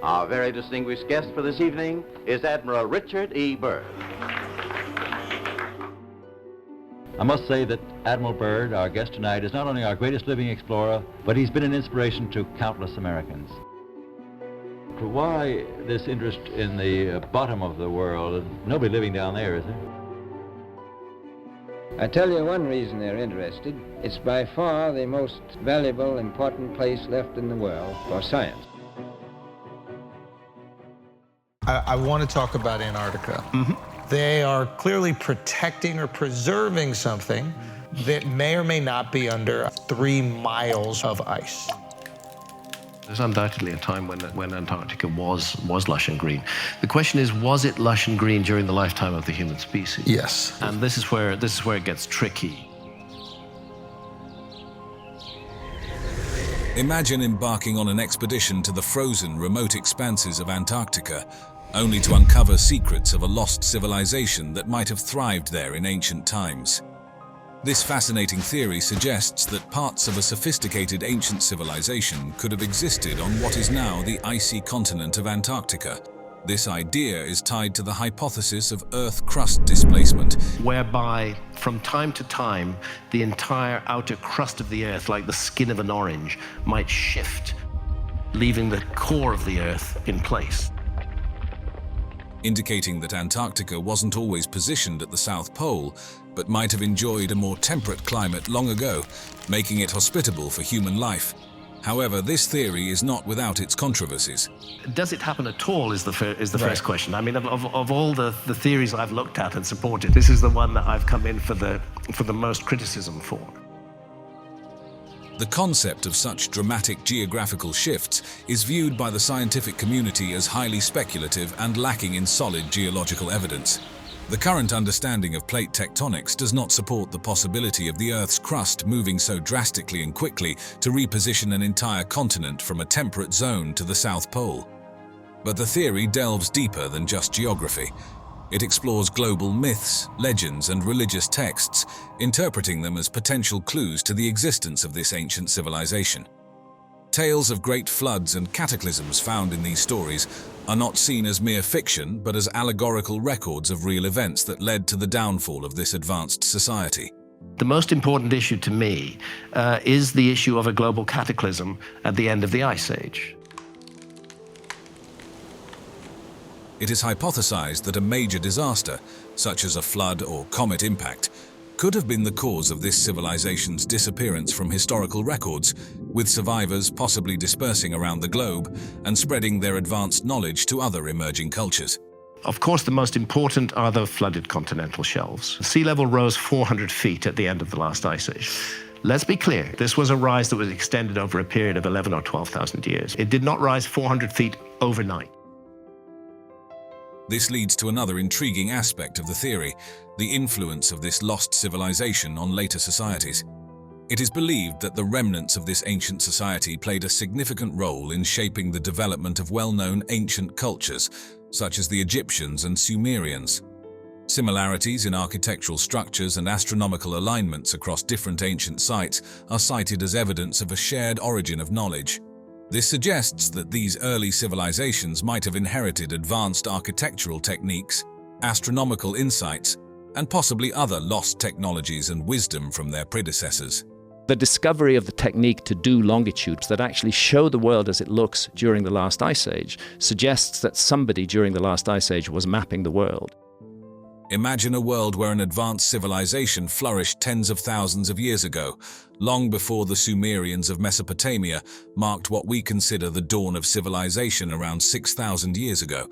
Our very distinguished guest for this evening is Admiral Richard E. Byrd. I must say that Admiral Byrd, our guest tonight, is not only our greatest living explorer, but he's been an inspiration to countless Americans. Why this interest in the bottom of the world? Nobody living down there, is there? I tell you one reason they're interested. It's by far the most valuable, important place left in the world for science. I want to talk about Antarctica. They are clearly protecting or preserving something that may or may not be under 3 miles of ice. There's undoubtedly a time when Antarctica was lush and green. The question is, was it lush and green during the lifetime of the human species? Yes. And this is where it gets tricky. Imagine embarking on an expedition to the frozen, remote expanses of Antarctica, only to uncover secrets of a lost civilization that might have thrived there in ancient times. This fascinating theory suggests that parts of a sophisticated ancient civilization could have existed on what is now the icy continent of Antarctica. This idea is tied to the hypothesis of Earth crust displacement, whereby from time to time, the entire outer crust of the Earth, like the skin of an orange, might shift, leaving the core of the Earth in place. indicating that Antarctica wasn't always positioned at the South Pole, but might have enjoyed a more temperate climate long ago, making it hospitable for human life. However, this theory is not without its controversies. Does it happen at all is the first question. I mean, of all the theories I've looked at and supported, this is the one that I've come in for the most criticism for. The concept of such dramatic geographical shifts is viewed by the scientific community as highly speculative and lacking in solid geological evidence. The current understanding of plate tectonics does not support the possibility of the Earth's crust moving so drastically and quickly to reposition an entire continent from a temperate zone to the South Pole. But the theory delves deeper than just geography. It explores global myths, legends, and religious texts, interpreting them as potential clues to the existence of this ancient civilization. Tales of great floods and cataclysms found in these stories are not seen as mere fiction, but as allegorical records of real events that led to the downfall of this advanced society. The most important issue to me is the issue of a global cataclysm at the end of the Ice Age. It is hypothesized that a major disaster, such as a flood or comet impact, could have been the cause of this civilization's disappearance from historical records, with survivors possibly dispersing around the globe and spreading their advanced knowledge to other emerging cultures. Of course, the most important are the flooded continental shelves. Sea level rose 400 feet at the end of the last ice age. Let's be clear, this was a rise that was extended over a period of 11 or 12,000 years. It did not rise 400 feet overnight. This leads to another intriguing aspect of the theory, the influence of this lost civilization on later societies. It is believed that the remnants of this ancient society played a significant role in shaping the development of well-known ancient cultures, such as the Egyptians and Sumerians. Similarities in architectural structures and astronomical alignments across different ancient sites are cited as evidence of a shared origin of knowledge. This suggests that these early civilizations might have inherited advanced architectural techniques, astronomical insights, and possibly other lost technologies and wisdom from their predecessors. The discovery of the technique to do longitudes that actually show the world as it looks during the last ice age suggests that somebody during the last ice age was mapping the world. Imagine a world where an advanced civilization flourished tens of thousands of years ago, long before the Sumerians of Mesopotamia marked what we consider the dawn of civilization around 6,000 years ago.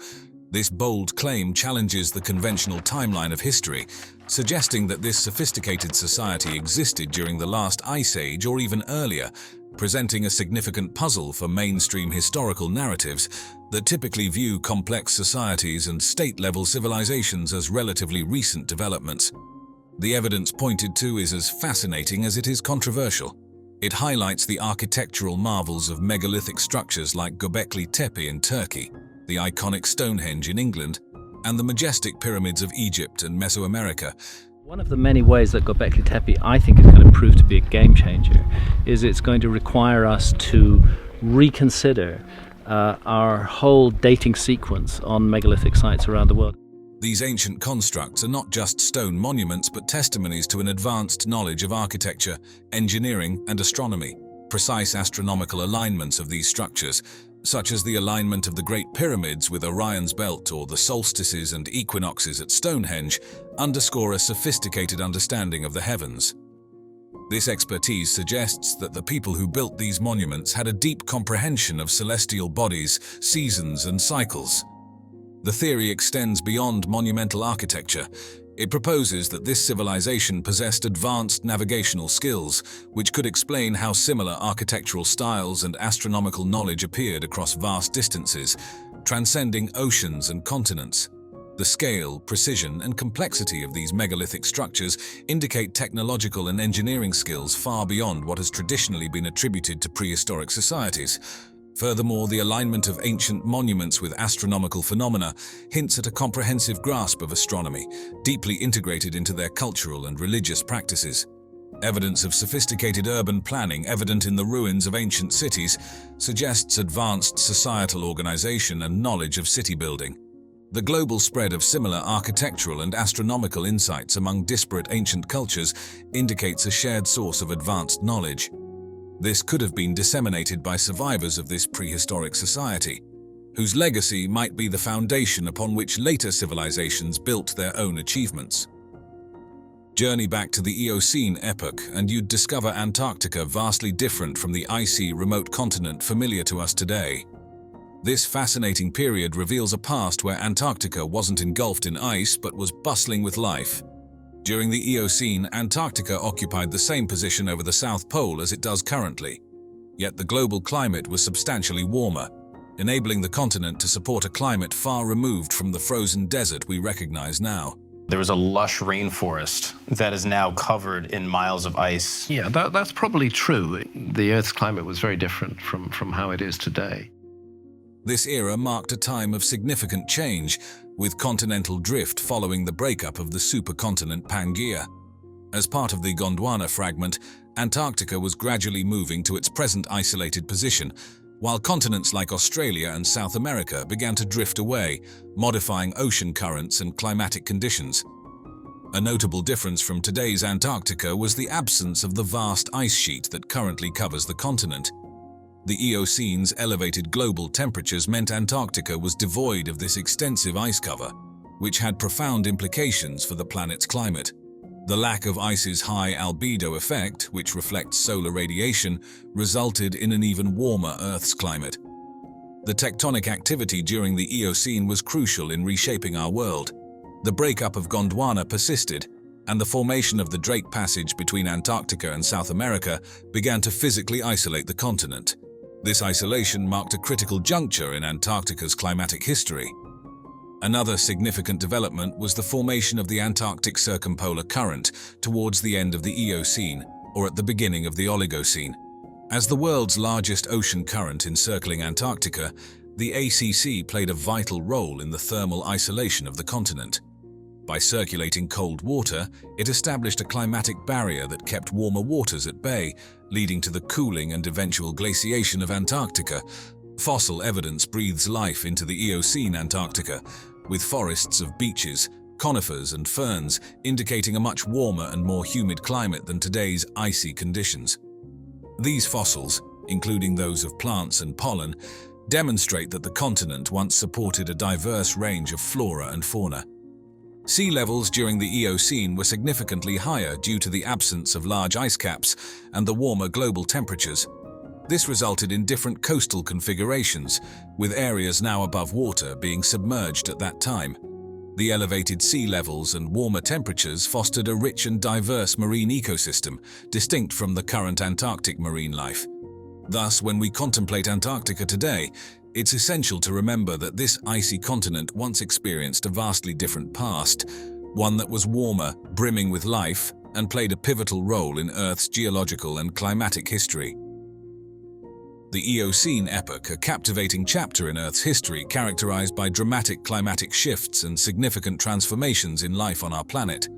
This bold claim challenges the conventional timeline of history, suggesting that this sophisticated society existed during the last ice age or even earlier, presenting a significant puzzle for mainstream historical narratives that typically view complex societies and state-level civilizations as relatively recent developments. The evidence pointed to is as fascinating as it is controversial. It highlights the architectural marvels of megalithic structures like Göbekli Tepe in Turkey, the iconic Stonehenge in England, and the majestic pyramids of Egypt and Mesoamerica. One of the many ways that Göbekli Tepe, I think, is going to prove to be a game changer is it's going to require us to reconsider our whole dating sequence on megalithic sites around the world. These ancient constructs are not just stone monuments but testimonies to an advanced knowledge of architecture, engineering, and astronomy. Precise astronomical alignments of these structures, such as the alignment of the Great Pyramids with Orion's Belt or the solstices and equinoxes at Stonehenge, underscore a sophisticated understanding of the heavens. This expertise suggests that the people who built these monuments had a deep comprehension of celestial bodies, seasons, and cycles. The theory extends beyond monumental architecture. It proposes that this civilization possessed advanced navigational skills, which could explain how similar architectural styles and astronomical knowledge appeared across vast distances, transcending oceans and continents. The scale, precision, and complexity of these megalithic structures indicate technological and engineering skills far beyond what has traditionally been attributed to prehistoric societies. Furthermore, the alignment of ancient monuments with astronomical phenomena hints at a comprehensive grasp of astronomy, deeply integrated into their cultural and religious practices. Evidence of sophisticated urban planning evident in the ruins of ancient cities suggests advanced societal organization and knowledge of city building. The global spread of similar architectural and astronomical insights among disparate ancient cultures indicates a shared source of advanced knowledge. This could have been disseminated by survivors of this prehistoric society, whose legacy might be the foundation upon which later civilizations built their own achievements. Journey back to the Eocene epoch and you'd discover Antarctica vastly different from the icy, remote continent familiar to us today. This fascinating period reveals a past where Antarctica wasn't engulfed in ice but was bustling with life. During the Eocene, Antarctica occupied the same position over the South Pole as it does currently. Yet the global climate was substantially warmer, enabling the continent to support a climate far removed from the frozen desert we recognize now. There was a lush rainforest that is now covered in miles of ice. Yeah, that's probably true. The Earth's climate was very different from how it is today. This era marked a time of significant change, with continental drift following the breakup of the supercontinent Pangaea. As part of the Gondwana fragment, Antarctica was gradually moving to its present isolated position, while continents like Australia and South America began to drift away, modifying ocean currents and climatic conditions. A notable difference from today's Antarctica was the absence of the vast ice sheet that currently covers the continent. The Eocene's elevated global temperatures meant Antarctica was devoid of this extensive ice cover, which had profound implications for the planet's climate. The lack of ice's high albedo effect, which reflects solar radiation, resulted in an even warmer Earth's climate. The tectonic activity during the Eocene was crucial in reshaping our world. The breakup of Gondwana persisted, and the formation of the Drake Passage between Antarctica and South America began to physically isolate the continent. This isolation marked a critical juncture in Antarctica's climatic history. Another significant development was the formation of the Antarctic Circumpolar Current towards the end of the Eocene, or at the beginning of the Oligocene. As the world's largest ocean current encircling Antarctica, the ACC played a vital role in the thermal isolation of the continent. By circulating cold water, it established a climatic barrier that kept warmer waters at bay, leading to the cooling and eventual glaciation of Antarctica. Fossil evidence breathes life into the Eocene Antarctica, with forests of beeches, conifers, and ferns indicating a much warmer and more humid climate than today's icy conditions. These fossils, including those of plants and pollen, demonstrate that the continent once supported a diverse range of flora and fauna. Sea levels during the Eocene were significantly higher due to the absence of large ice caps and the warmer global temperatures. This resulted in different coastal configurations, with areas now above water being submerged at that time. The elevated sea levels and warmer temperatures fostered a rich and diverse marine ecosystem, distinct from the current Antarctic marine life. Thus, when we contemplate Antarctica today, it's essential to remember that this icy continent once experienced a vastly different past, one that was warmer, brimming with life, and played a pivotal role in Earth's geological and climatic history. The Eocene epoch, a captivating chapter in Earth's history characterized by dramatic climatic shifts and significant transformations in life on our planet.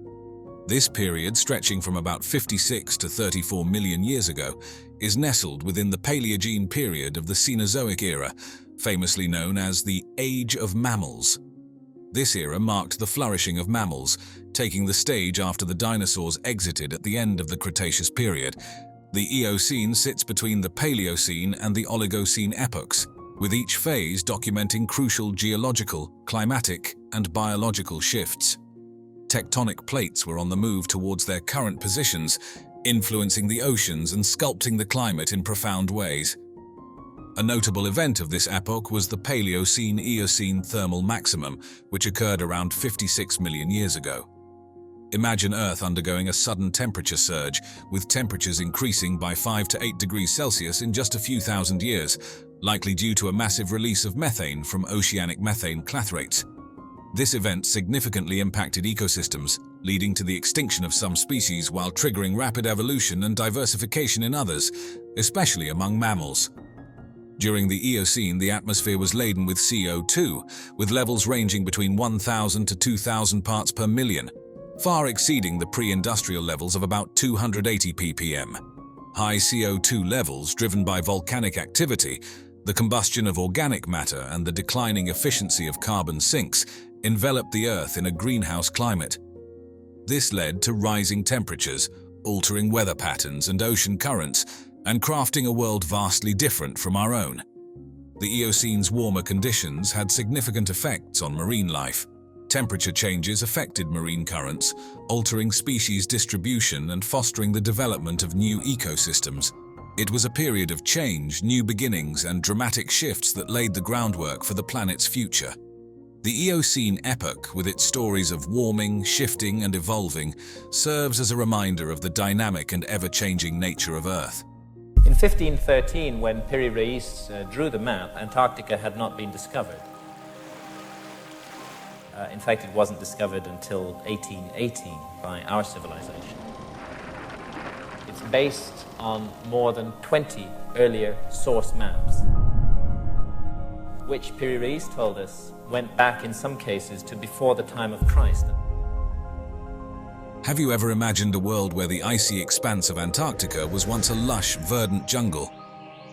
This period, stretching from about 56 to 34 million years ago, is nestled within the Paleogene period of the Cenozoic era, famously known as the Age of Mammals. This era marked the flourishing of mammals, taking the stage after the dinosaurs exited at the end of the Cretaceous period. The Eocene sits between the Paleocene and the Oligocene epochs, with each phase documenting crucial geological, climatic, and biological shifts. Tectonic plates were on the move towards their current positions, influencing the oceans and sculpting the climate in profound ways. A notable event of this epoch was the Paleocene-Eocene thermal maximum, which occurred around 56 million years ago. Imagine Earth undergoing a sudden temperature surge, with temperatures increasing by 5 to 8 degrees Celsius in just a few thousand years, likely due to a massive release of methane from oceanic methane clathrates. This event significantly impacted ecosystems, leading to the extinction of some species while triggering rapid evolution and diversification in others, especially among mammals. During the Eocene, the atmosphere was laden with CO2, with levels ranging between 1,000 to 2,000 parts per million, far exceeding the pre-industrial levels of about 280 ppm. High CO2 levels, driven by volcanic activity, the combustion of organic matter, and the declining efficiency of carbon sinks, enveloped the Earth in a greenhouse climate. This led to rising temperatures, altering weather patterns and ocean currents, and crafting a world vastly different from our own. The Eocene's warmer conditions had significant effects on marine life. Temperature changes affected marine currents, altering species distribution and fostering the development of new ecosystems. It was a period of change, new beginnings, and dramatic shifts that laid the groundwork for the planet's future. The Eocene epoch, with its stories of warming, shifting, and evolving, serves as a reminder of the dynamic and ever-changing nature of Earth. In 1513, when Piri Reis drew the map, Antarctica had not been discovered. In fact, it wasn't discovered until 1818 by our civilization. It's based on more than 20 earlier source maps, which Piri Reis told us went back in some cases to before the time of Christ. Have you ever imagined a world where the icy expanse of Antarctica was once a lush, verdant jungle?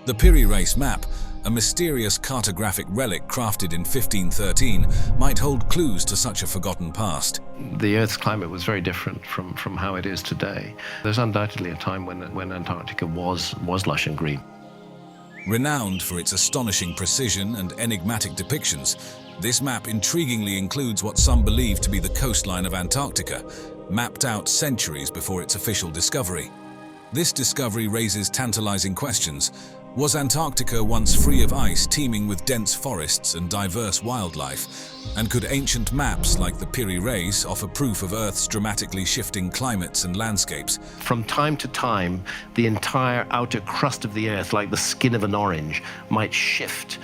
The Piri Reis map, a mysterious cartographic relic crafted in 1513, might hold clues to such a forgotten past. The Earth's climate was very different from how it is today. There's undoubtedly a time when Antarctica was lush and green. Renowned for its astonishing precision and enigmatic depictions, this map intriguingly includes what some believe to be the coastline of Antarctica, mapped out centuries before its official discovery. This discovery raises tantalizing questions. Was Antarctica once free of ice, teeming with dense forests and diverse wildlife? And could ancient maps like the Piri Reis offer proof of Earth's dramatically shifting climates and landscapes? From time to time, the entire outer crust of the Earth, like the skin of an orange, might shift.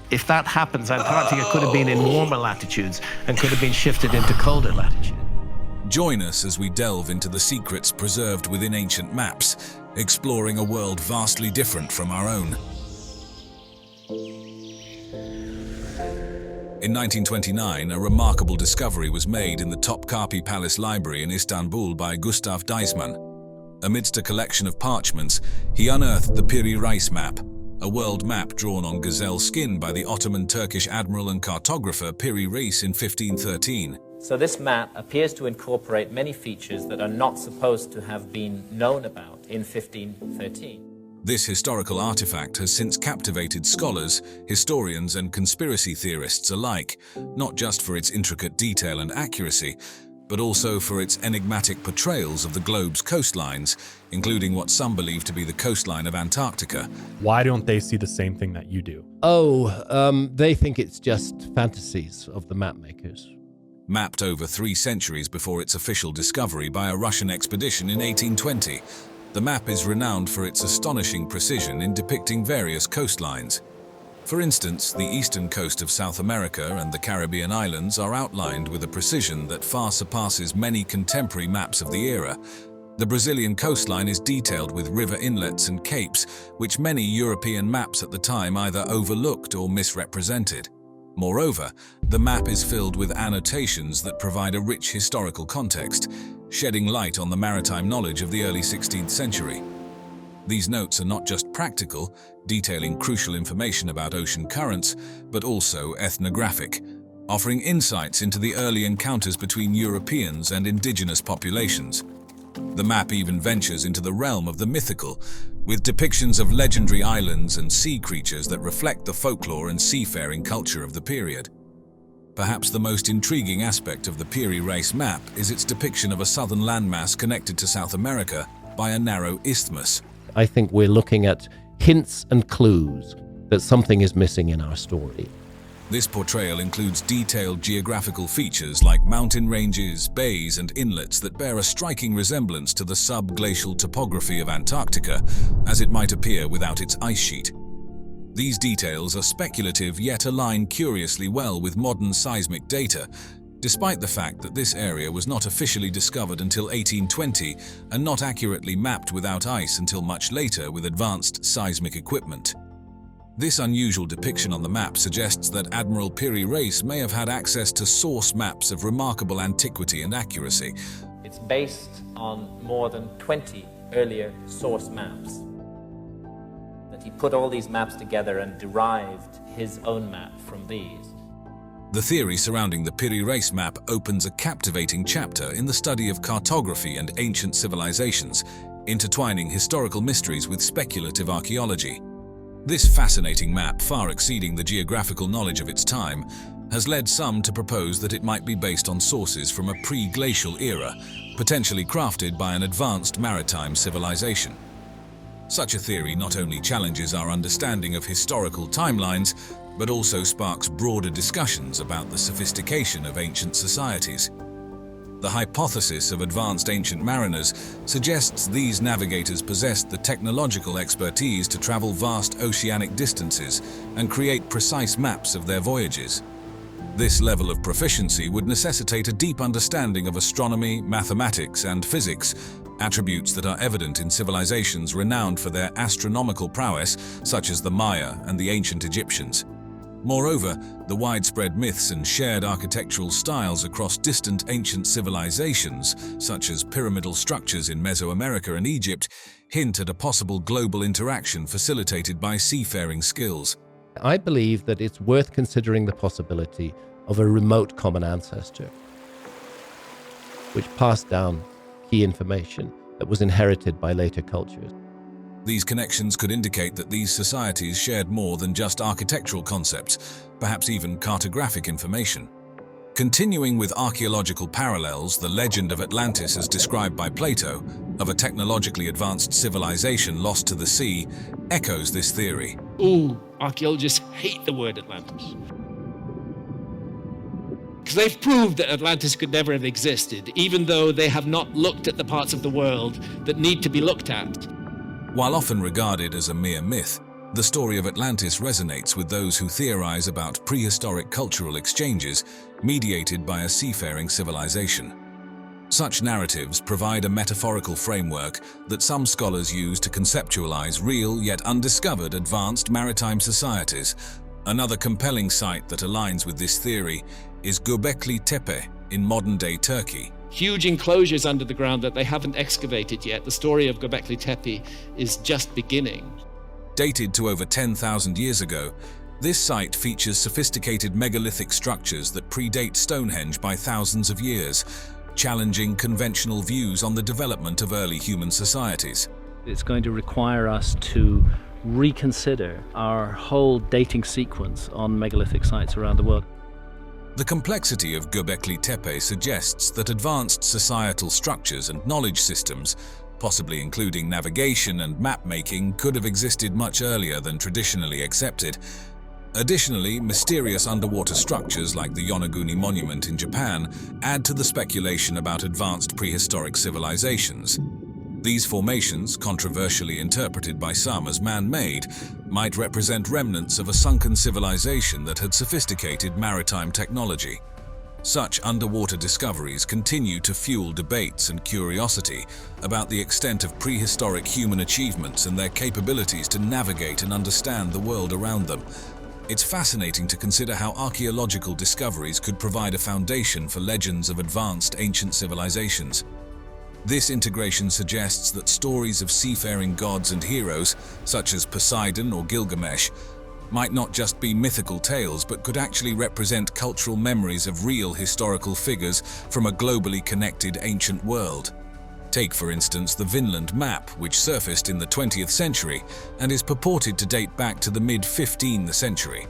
If that happens, Antarctica could have been in warmer latitudes and could have been shifted into colder latitudes. Join us as we delve into the secrets preserved within ancient maps, exploring a world vastly different from our own. In 1929, a remarkable discovery was made in the Topkapi Palace Library in Istanbul by Gustav Deisman. Amidst a collection of parchments, he unearthed the Piri Reis map, a world map drawn on gazelle skin by the Ottoman Turkish admiral and cartographer Piri Reis in 1513. So this map appears to incorporate many features that are not supposed to have been known about in 1513. This historical artifact has since captivated scholars, historians, and conspiracy theorists alike, not just for its intricate detail and accuracy, but also for its enigmatic portrayals of the globe's coastlines, including what some believe to be the coastline of Antarctica. Why don't they see the same thing that you do? They think it's just fantasies of the map makers. Mapped over 3 centuries before its official discovery by a Russian expedition in 1820, the map is renowned for its astonishing precision in depicting various coastlines. For instance, the eastern coast of South America and the Caribbean islands are outlined with a precision that far surpasses many contemporary maps of the era. The Brazilian coastline is detailed with river inlets and capes, which many European maps at the time either overlooked or misrepresented. Moreover, the map is filled with annotations that provide a rich historical context, shedding light on the maritime knowledge of the early 16th century. These notes are not just practical, detailing crucial information about ocean currents, but also ethnographic, offering insights into the early encounters between Europeans and indigenous populations. The map even ventures into the realm of the mythical, with depictions of legendary islands and sea creatures that reflect the folklore and seafaring culture of the period. Perhaps the most intriguing aspect of the Piri Reis map is its depiction of a southern landmass connected to South America by a narrow isthmus. I think we're looking at hints and clues that something is missing in our story. This portrayal includes detailed geographical features like mountain ranges, bays, and inlets that bear a striking resemblance to the subglacial topography of Antarctica, as it might appear without its ice sheet. These details are speculative yet align curiously well with modern seismic data, despite the fact that this area was not officially discovered until 1820 and not accurately mapped without ice until much later with advanced seismic equipment. This unusual depiction on the map suggests that Admiral Piri Reis may have had access to source maps of remarkable antiquity and accuracy. It's based on more than 20 earlier source maps. That he put all these maps together and derived his own map from these. The theory surrounding the Piri Reis map opens a captivating chapter in the study of cartography and ancient civilizations, intertwining historical mysteries with speculative archaeology. This fascinating map, far exceeding the geographical knowledge of its time, has led some to propose that it might be based on sources from a pre-glacial era, potentially crafted by an advanced maritime civilization. Such a theory not only challenges our understanding of historical timelines, but also sparks broader discussions about the sophistication of ancient societies. The hypothesis of advanced ancient mariners suggests these navigators possessed the technological expertise to travel vast oceanic distances and create precise maps of their voyages. This level of proficiency would necessitate a deep understanding of astronomy, mathematics, and physics, attributes that are evident in civilizations renowned for their astronomical prowess, such as the Maya and the ancient Egyptians. Moreover, the widespread myths and shared architectural styles across distant ancient civilizations, such as pyramidal structures in Mesoamerica and Egypt, hint at a possible global interaction facilitated by seafaring skills. I believe that it's worth considering the possibility of a remote common ancestor, which passed down key information that was inherited by later cultures. These connections could indicate that these societies shared more than just architectural concepts, perhaps even cartographic information. Continuing with archaeological parallels, the legend of Atlantis as described by Plato, of a technologically advanced civilization lost to the sea, echoes this theory. All archaeologists hate the word Atlantis, because they've proved that Atlantis could never have existed, even though they have not looked at the parts of the world that need to be looked at. While often regarded as a mere myth, the story of Atlantis resonates with those who theorize about prehistoric cultural exchanges mediated by a seafaring civilization. Such narratives provide a metaphorical framework that some scholars use to conceptualize real yet undiscovered advanced maritime societies. Another compelling site that aligns with this theory is Göbekli Tepe in modern-day Turkey. Huge enclosures under the ground that they haven't excavated yet. The story of Göbekli Tepe is just beginning. Dated to over 10,000 years ago, this site features sophisticated megalithic structures that predate Stonehenge by thousands of years, challenging conventional views on the development of early human societies. It's going to require us to reconsider our whole dating sequence on megalithic sites around the world. The complexity of Göbekli Tepe suggests that advanced societal structures and knowledge systems, possibly including navigation and map-making, could have existed much earlier than traditionally accepted. Additionally, mysterious underwater structures like the Yonaguni Monument in Japan add to the speculation about advanced prehistoric civilizations. These formations, controversially interpreted by some as man-made, might represent remnants of a sunken civilization that had sophisticated maritime technology. Such underwater discoveries continue to fuel debates and curiosity about the extent of prehistoric human achievements and their capabilities to navigate and understand the world around them. It's fascinating to consider how archaeological discoveries could provide a foundation for legends of advanced ancient civilizations. This integration suggests that stories of seafaring gods and heroes, such as Poseidon or Gilgamesh, might not just be mythical tales but could actually represent cultural memories of real historical figures from a globally connected ancient world. Take, for instance, the Vinland map, which surfaced in the 20th century and is purported to date back to the mid-15th century.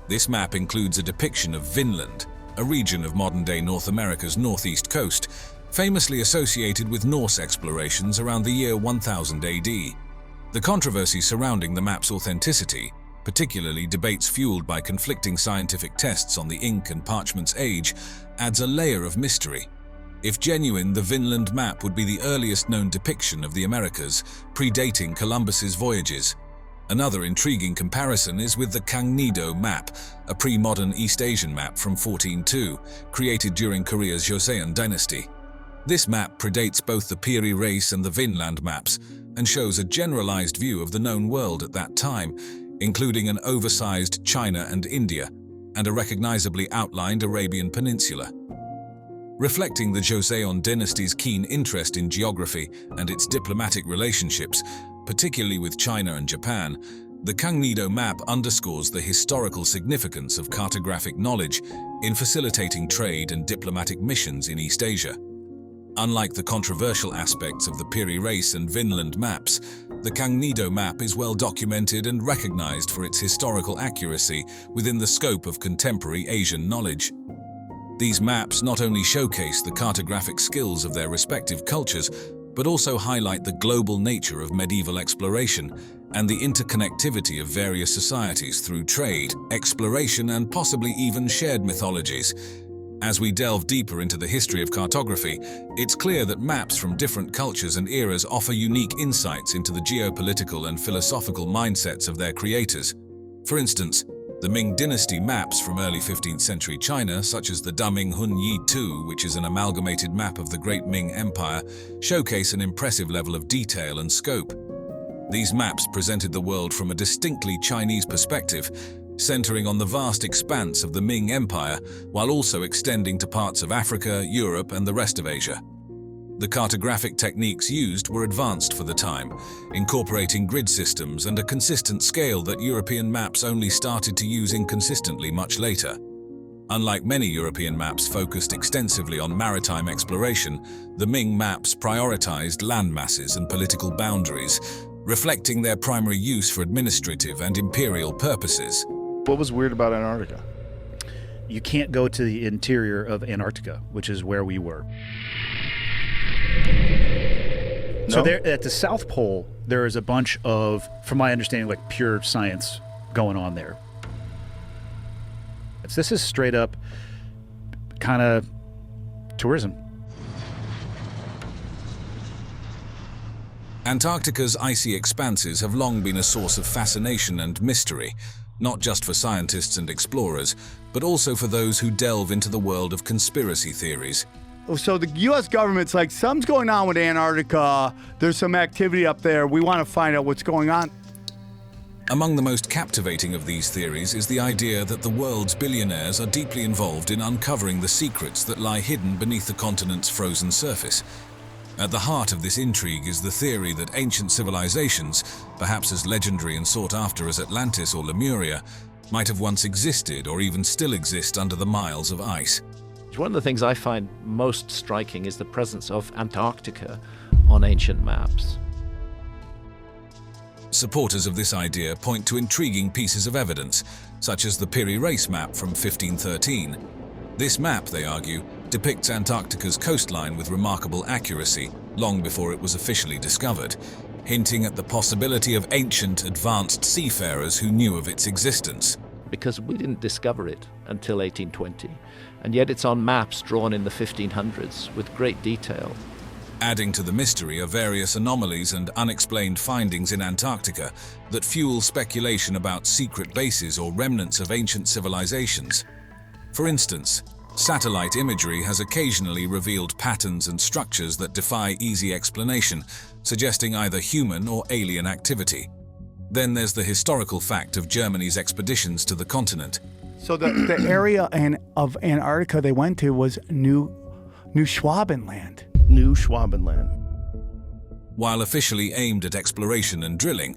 This map includes a depiction of Vinland, a region of modern-day North America's northeast coast, famously associated with Norse explorations around the year 1000 AD. The controversy surrounding the map's authenticity, particularly debates fueled by conflicting scientific tests on the ink and parchment's age, adds a layer of mystery. If genuine, the Vinland map would be the earliest known depiction of the Americas, predating Columbus's voyages. Another intriguing comparison is with the Kangnido map, a pre-modern East Asian map from 1402, created during Korea's Joseon dynasty. This map predates both the Piri, Reis and the Vinland maps, and shows a generalized view of the known world at that time, including an oversized China and India, and a recognizably outlined Arabian Peninsula. Reflecting the Joseon dynasty's keen interest in geography and its diplomatic relationships, particularly with China and Japan, the Kangnido map underscores the historical significance of cartographic knowledge in facilitating trade and diplomatic missions in East Asia. Unlike the controversial aspects of the Piri, Reis and Vinland maps, the Kangnido map is well documented and recognized for its historical accuracy within the scope of contemporary Asian knowledge. These maps not only showcase the cartographic skills of their respective cultures, but also highlight the global nature of medieval exploration and the interconnectivity of various societies through trade, exploration, and possibly even shared mythologies. As we delve deeper into the history of cartography, it's clear that maps from different cultures and eras offer unique insights into the geopolitical and philosophical mindsets of their creators. For instance, the Ming dynasty maps from early 15th century China, such as the Daming Hun Yi Tu, which is an amalgamated map of the Great Ming Empire, showcase an impressive level of detail and scope. These maps presented the world from a distinctly Chinese perspective, centering on the vast expanse of the Ming Empire, while also extending to parts of Africa, Europe, and the rest of Asia. The cartographic techniques used were advanced for the time, incorporating grid systems and a consistent scale that European maps only started to use inconsistently much later. Unlike many European maps focused extensively on maritime exploration, the Ming maps prioritized land masses and political boundaries, reflecting their primary use for administrative and imperial purposes. What was weird about Antarctica? You can't go to the interior of Antarctica, which is where we were. No? So there, at the South Pole, there is a bunch of, from my understanding, like pure science going on there. This is straight up kind of tourism. Antarctica's icy expanses have long been a source of fascination and mystery, not just for scientists and explorers, but also for those who delve into the world of conspiracy theories. So the U.S. government's like, something's going on with Antarctica, there's some activity up there, we want to find out what's going on. Among the most captivating of these theories is the idea that the world's billionaires are deeply involved in uncovering the secrets that lie hidden beneath the continent's frozen surface. At the heart of this intrigue is the theory that ancient civilizations, perhaps as legendary and sought after as Atlantis or Lemuria, might have once existed or even still exist under the miles of ice. One of the things I find most striking is the presence of Antarctica on ancient maps. Supporters of this idea point to intriguing pieces of evidence, such as the Piri Reis map from 1513. This map, they argue, depicts Antarctica's coastline with remarkable accuracy, long before it was officially discovered, hinting at the possibility of ancient, advanced seafarers who knew of its existence. Because we didn't discover it until 1820, and yet it's on maps drawn in the 1500s with great detail. Adding to the mystery are various anomalies and unexplained findings in Antarctica that fuel speculation about secret bases or remnants of ancient civilizations. For instance, satellite imagery has occasionally revealed patterns and structures that defy easy explanation, suggesting either human or alien activity. Then there's the historical fact of Germany's expeditions to the continent. So the area of Antarctica they went to was New Schwabenland. New Schwabenland. While officially aimed at exploration and drilling,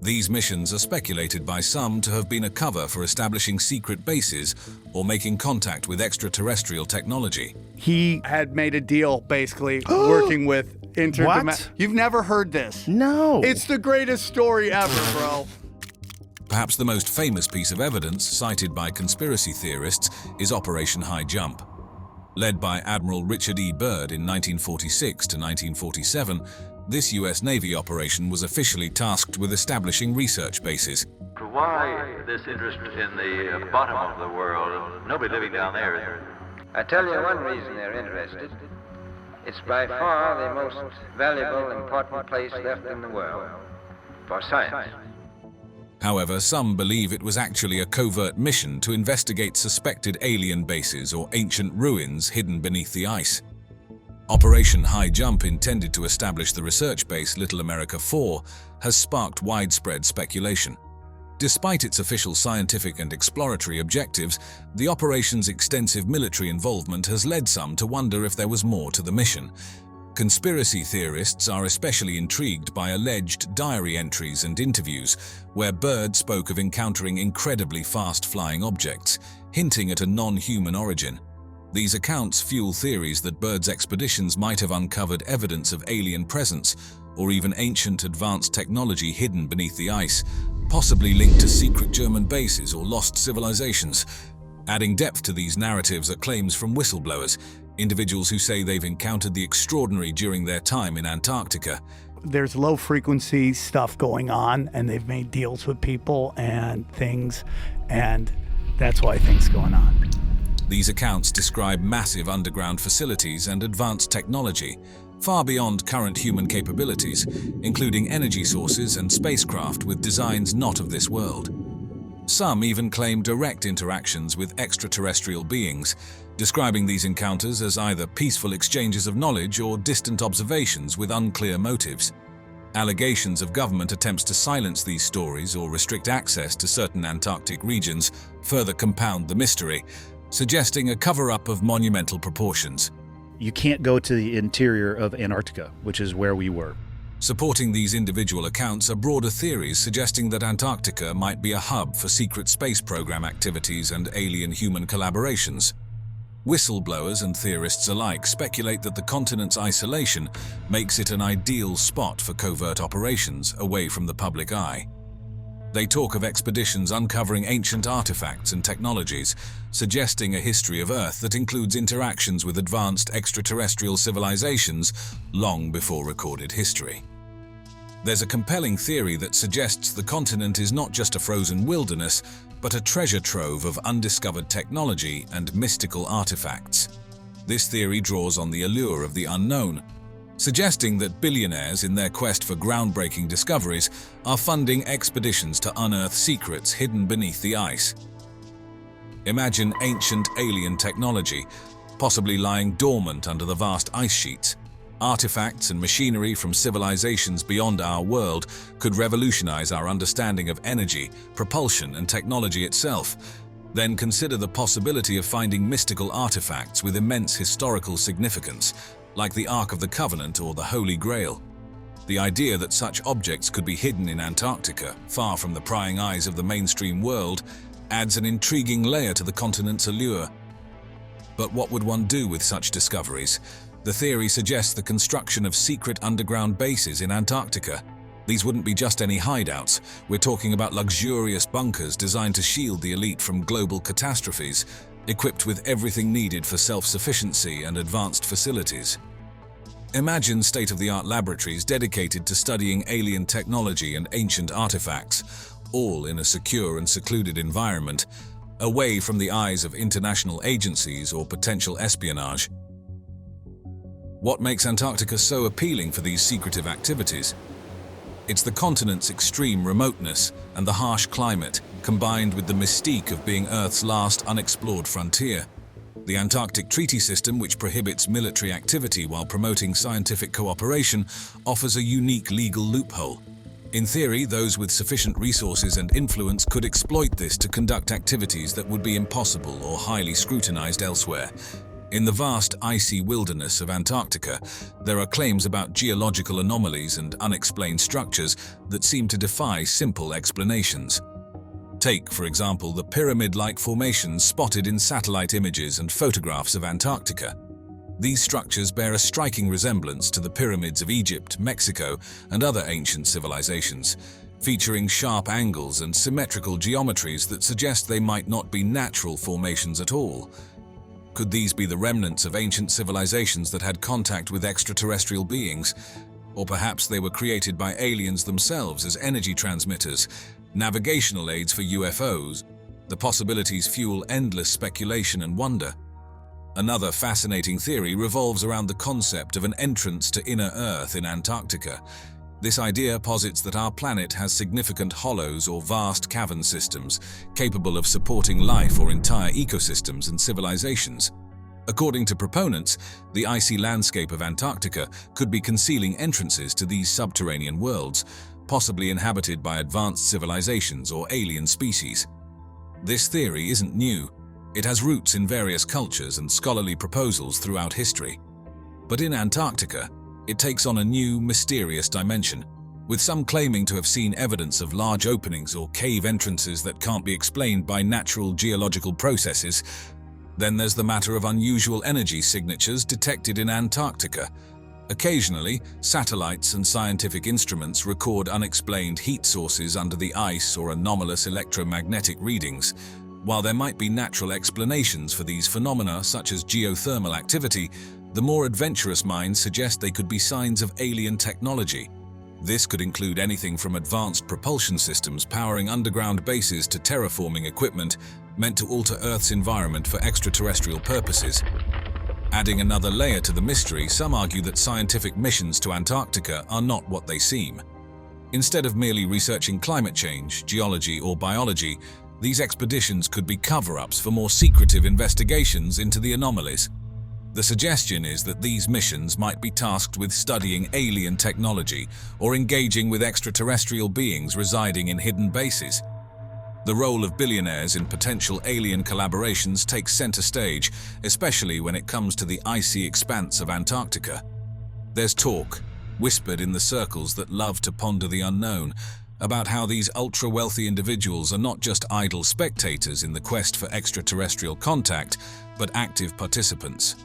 these missions are speculated by some to have been a cover for establishing secret bases or making contact with extraterrestrial technology. He had made a deal, basically, working with What? You've never heard this? No. It's the greatest story ever, bro. Perhaps the most famous piece of evidence cited by conspiracy theorists is Operation Highjump. Led by Admiral Richard E. Byrd in 1946 to 1947, this U.S. Navy operation was officially tasked with establishing research bases. Why this interest in the bottom of the world? Nobody living down there. I tell you one reason they're interested. It's by far the most valuable, important place left in the world for science. However, some believe it was actually a covert mission to investigate suspected alien bases or ancient ruins hidden beneath the ice. Operation Highjump, intended to establish the research base Little America 4, has sparked widespread speculation. Despite its official scientific and exploratory objectives, the operation's extensive military involvement has led some to wonder if there was more to the mission. Conspiracy theorists are especially intrigued by alleged diary entries and interviews, where Byrd spoke of encountering incredibly fast-flying objects, hinting at a non-human origin. These accounts fuel theories that Byrd's expeditions might have uncovered evidence of alien presence, or even ancient advanced technology hidden beneath the ice, possibly linked to secret German bases or lost civilizations. Adding depth to these narratives are claims from whistleblowers, individuals who say they've encountered the extraordinary during their time in Antarctica. There's low-frequency stuff going on, and they've made deals with people and things, and that's why things going on. These accounts describe massive underground facilities and advanced technology, far beyond current human capabilities, including energy sources and spacecraft with designs not of this world. Some even claim direct interactions with extraterrestrial beings, describing these encounters as either peaceful exchanges of knowledge or distant observations with unclear motives. Allegations of government attempts to silence these stories or restrict access to certain Antarctic regions further compound the mystery, suggesting a cover-up of monumental proportions. You can't go to the interior of Antarctica, which is where we were. Supporting these individual accounts are broader theories suggesting that Antarctica might be a hub for secret space program activities and alien-human collaborations. Whistleblowers and theorists alike speculate that the continent's isolation makes it an ideal spot for covert operations away from the public eye. They talk of expeditions uncovering ancient artifacts and technologies, suggesting a history of Earth that includes interactions with advanced extraterrestrial civilizations long before recorded history. There's a compelling theory that suggests the continent is not just a frozen wilderness, but a treasure trove of undiscovered technology and mystical artifacts. This theory draws on the allure of the unknown, suggesting that billionaires in their quest for groundbreaking discoveries are funding expeditions to unearth secrets hidden beneath the ice. Imagine ancient alien technology, possibly lying dormant under the vast ice sheets. Artifacts and machinery from civilizations beyond our world could revolutionize our understanding of energy, propulsion, and technology itself. Then consider the possibility of finding mystical artifacts with immense historical significance, like the Ark of the Covenant or the Holy Grail. The idea that such objects could be hidden in Antarctica, far from the prying eyes of the mainstream world, adds an intriguing layer to the continent's allure. But what would one do with such discoveries? The theory suggests the construction of secret underground bases in Antarctica. These wouldn't be just any hideouts. We're talking about luxurious bunkers designed to shield the elite from global catastrophes, equipped with everything needed for self-sufficiency and advanced facilities. Imagine state-of-the-art laboratories dedicated to studying alien technology and ancient artifacts, all in a secure and secluded environment, away from the eyes of international agencies or potential espionage. What makes Antarctica so appealing for these secretive activities? It's the continent's extreme remoteness and the harsh climate, combined with the mystique of being Earth's last unexplored frontier. The Antarctic Treaty System, which prohibits military activity while promoting scientific cooperation, offers a unique legal loophole. In theory, those with sufficient resources and influence could exploit this to conduct activities that would be impossible or highly scrutinized elsewhere. In the vast icy wilderness of Antarctica, there are claims about geological anomalies and unexplained structures that seem to defy simple explanations. Take, for example, the pyramid-like formations spotted in satellite images and photographs of Antarctica. These structures bear a striking resemblance to the pyramids of Egypt, Mexico, and other ancient civilizations, featuring sharp angles and symmetrical geometries that suggest they might not be natural formations at all. Could these be the remnants of ancient civilizations that had contact with extraterrestrial beings? Or perhaps they were created by aliens themselves as energy transmitters, navigational aids for UFOs? The possibilities fuel endless speculation and wonder. Another fascinating theory revolves around the concept of an entrance to inner Earth in Antarctica. This idea posits that our planet has significant hollows or vast cavern systems capable of supporting life or entire ecosystems and civilizations. According to proponents, the icy landscape of Antarctica could be concealing entrances to these subterranean worlds, possibly inhabited by advanced civilizations or alien species. This theory isn't new. It has roots in various cultures and scholarly proposals throughout history. But in Antarctica, it takes on a new, mysterious dimension, with some claiming to have seen evidence of large openings or cave entrances that can't be explained by natural geological processes. Then there's the matter of unusual energy signatures detected in Antarctica. Occasionally, satellites and scientific instruments record unexplained heat sources under the ice or anomalous electromagnetic readings. While there might be natural explanations for these phenomena, such as geothermal activity, the more adventurous minds suggest they could be signs of alien technology. This could include anything from advanced propulsion systems powering underground bases to terraforming equipment meant to alter Earth's environment for extraterrestrial purposes. Adding another layer to the mystery, some argue that scientific missions to Antarctica are not what they seem. Instead of merely researching climate change, geology, or biology, these expeditions could be cover-ups for more secretive investigations into the anomalies. The suggestion is that these missions might be tasked with studying alien technology or engaging with extraterrestrial beings residing in hidden bases. The role of billionaires in potential alien collaborations takes center stage, especially when it comes to the icy expanse of Antarctica. There's talk, whispered in the circles that love to ponder the unknown, about how these ultra-wealthy individuals are not just idle spectators in the quest for extraterrestrial contact, but active participants.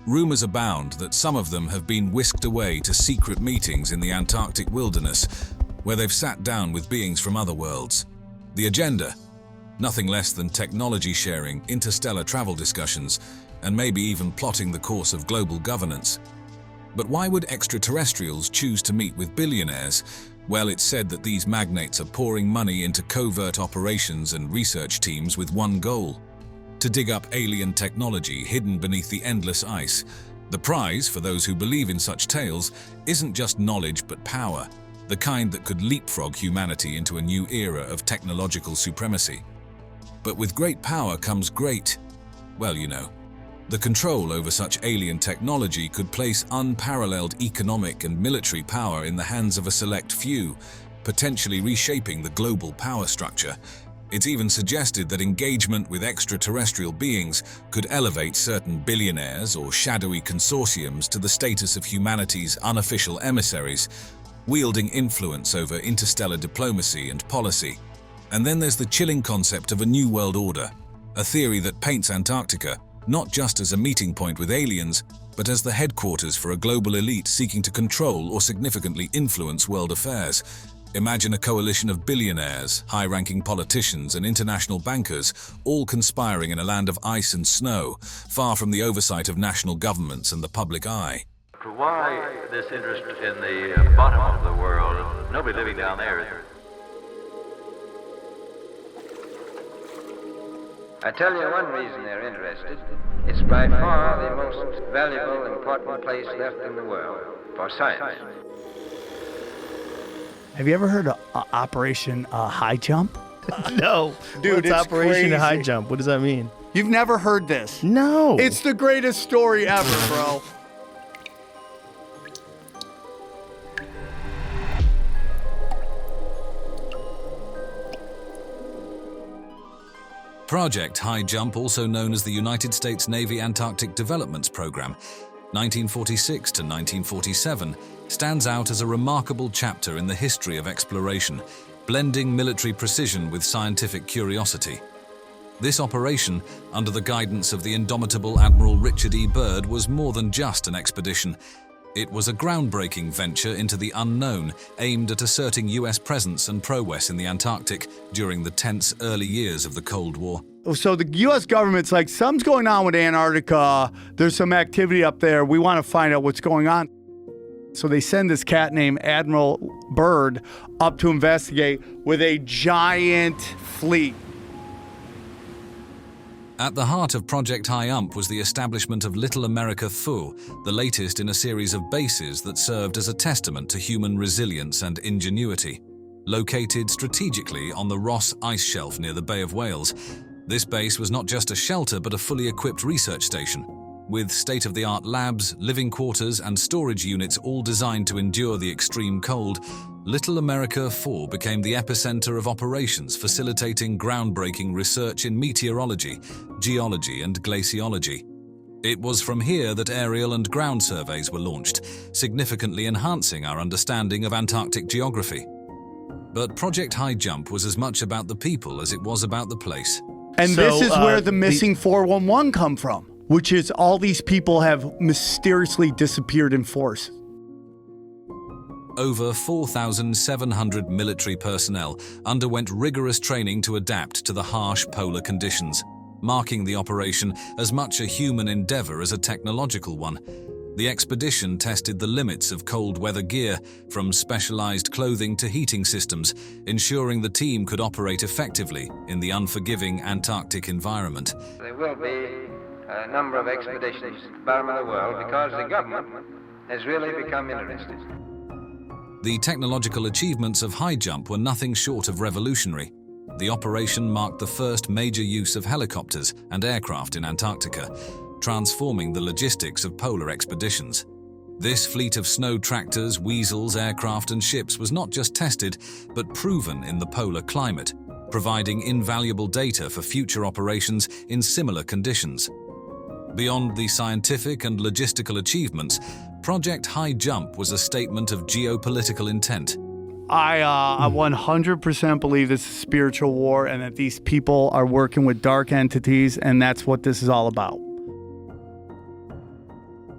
Rumors abound that some of them have been whisked away to secret meetings in the Antarctic wilderness, where they've sat down with beings from other worlds. The agenda? Nothing less than technology sharing, interstellar travel discussions, and maybe even plotting the course of global governance. But why would extraterrestrials choose to meet with billionaires? Well, it's said that these magnates are pouring money into covert operations and research teams with one goal: to dig up alien technology hidden beneath the endless ice. The prize, for those who believe in such tales, isn't just knowledge but power, the kind that could leapfrog humanity into a new era of technological supremacy. But with great power comes great, well, you know. The control over such alien technology could place unparalleled economic and military power in the hands of a select few, potentially reshaping the global power structure. It's even suggested that engagement with extraterrestrial beings could elevate certain billionaires or shadowy consortiums to the status of humanity's unofficial emissaries, wielding influence over interstellar diplomacy and policy. And then there's the chilling concept of a new world order, a theory that paints Antarctica not just as a meeting point with aliens, but as the headquarters for a global elite seeking to control or significantly influence world affairs. Imagine a coalition of billionaires, high-ranking politicians, and international bankers, all conspiring in a land of ice and snow, far from the oversight of national governments and the public eye. Why this interest in the bottom of the world? Nobody living down there. I tell you one reason they're interested. It's by far the most valuable, important place left in the world for science. Have you ever heard of Operation Highjump? No. Dude, What's it's Operation crazy. Highjump? What does that mean? You've never heard this? No. It's the greatest story ever, bro. Project Highjump, also known as the United States Navy Antarctic Developments Program, 1946 to 1947, stands out as a remarkable chapter in the history of exploration, blending military precision with scientific curiosity. This operation, under the guidance of the indomitable Admiral Richard E. Byrd, was more than just an expedition. It was a groundbreaking venture into the unknown, aimed at asserting U.S. presence and prowess in the Antarctic during the tense early years of the Cold War. So the U.S. government's like, something's going on with Antarctica. There's some activity up there. We want to find out what's going on. So they send this cat named Admiral Byrd up to investigate with a giant fleet. At the heart of Project Highjump was the establishment of Little America 4, the latest in a series of bases that served as a testament to human resilience and ingenuity. Located strategically on the Ross ice shelf near the Bay of Whales, this base was not just a shelter but a fully equipped research station, with state-of-the-art labs, living quarters, and storage units all designed to endure the extreme cold. Little America 4 became the epicenter of operations, facilitating groundbreaking research in meteorology, geology, and glaciology. It was from here that aerial and ground surveys were launched, significantly enhancing our understanding of Antarctic geography. But Project Highjump was as much about the people as it was about the place. And so, this is where the missing 411 come from, which is all these people have mysteriously disappeared in force. Over 4,700 military personnel underwent rigorous training to adapt to the harsh polar conditions, marking the operation as much a human endeavor as a technological one. The expedition tested the limits of cold weather gear, from specialized clothing to heating systems, ensuring the team could operate effectively in the unforgiving Antarctic environment. There will be a number of expeditions around the world because the government has really become interested. The technological achievements of Highjump were nothing short of revolutionary. The operation marked the first major use of helicopters and aircraft in Antarctica, transforming the logistics of polar expeditions. This fleet of snow tractors, weasels, aircraft, and ships was not just tested, but proven in the polar climate, providing invaluable data for future operations in similar conditions. Beyond the scientific and logistical achievements, Project Highjump was a statement of geopolitical intent. I 100% believe this is a spiritual war and that these people are working with dark entities, and that's what this is all about.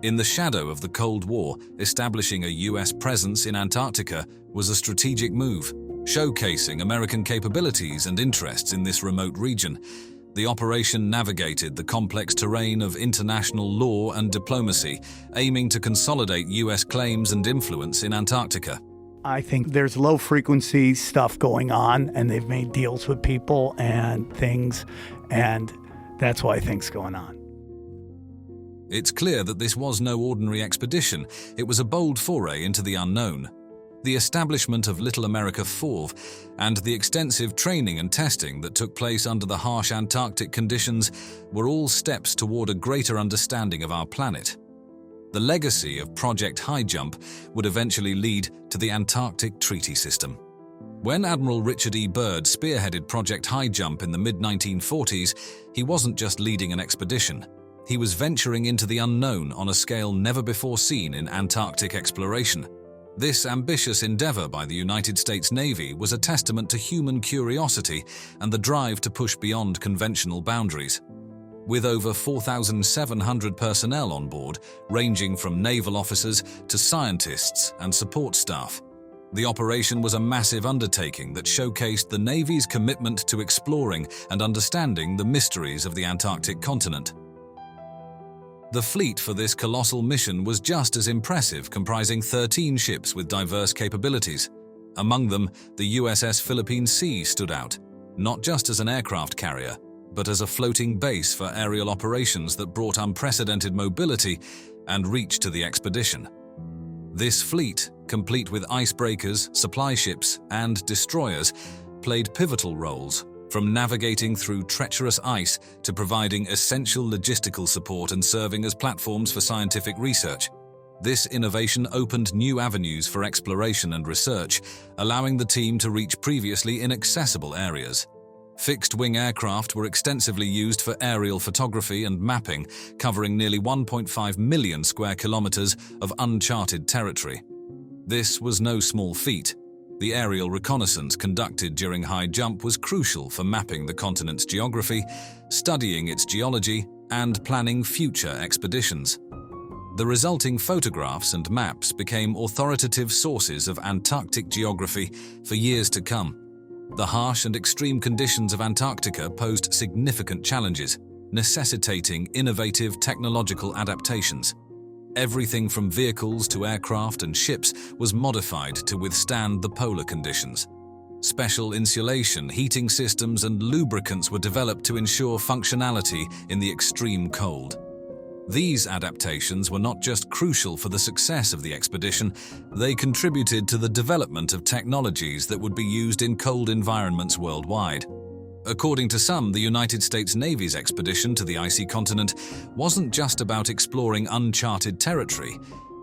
In the shadow of the Cold War, establishing a U.S. presence in Antarctica was a strategic move, showcasing American capabilities and interests in this remote region. The operation navigated the complex terrain of international law and diplomacy, aiming to consolidate U.S. claims and influence in Antarctica. I think there's low-frequency stuff going on, and they've made deals with people and things, and that's why things going on. It's clear that this was no ordinary expedition. It was a bold foray into the unknown. The establishment of Little America 4 and the extensive training and testing that took place under the harsh Antarctic conditions were all steps toward a greater understanding of our planet. The legacy of Project Highjump would eventually lead to the Antarctic Treaty System. When Admiral Richard E. Byrd spearheaded Project Highjump in the mid-1940s, he wasn't just leading an expedition. He was venturing into the unknown on a scale never before seen in Antarctic exploration. This ambitious endeavor by the United States Navy was a testament to human curiosity and the drive to push beyond conventional boundaries. With over 4,700 personnel on board, ranging from naval officers to scientists and support staff, the operation was a massive undertaking that showcased the Navy's commitment to exploring and understanding the mysteries of the Antarctic continent. The fleet for this colossal mission was just as impressive, comprising 13 ships with diverse capabilities. Among them, the USS Philippine Sea stood out, not just as an aircraft carrier, but as a floating base for aerial operations that brought unprecedented mobility and reach to the expedition. This fleet, complete with icebreakers, supply ships, and destroyers, played pivotal roles, from navigating through treacherous ice to providing essential logistical support and serving as platforms for scientific research. This innovation opened new avenues for exploration and research, allowing the team to reach previously inaccessible areas. Fixed-wing aircraft were extensively used for aerial photography and mapping, covering nearly 1.5 million square kilometers of uncharted territory. This was no small feat. The aerial reconnaissance conducted during Highjump was crucial for mapping the continent's geography, studying its geology, and planning future expeditions. The resulting photographs and maps became authoritative sources of Antarctic geography for years to come. The harsh and extreme conditions of Antarctica posed significant challenges, necessitating innovative technological adaptations. Everything from vehicles to aircraft and ships was modified to withstand the polar conditions. Special insulation, heating systems, and lubricants were developed to ensure functionality in the extreme cold. These adaptations were not just crucial for the success of the expedition, they contributed to the development of technologies that would be used in cold environments worldwide. According to some, the United States Navy's expedition to the icy continent wasn't just about exploring uncharted territory.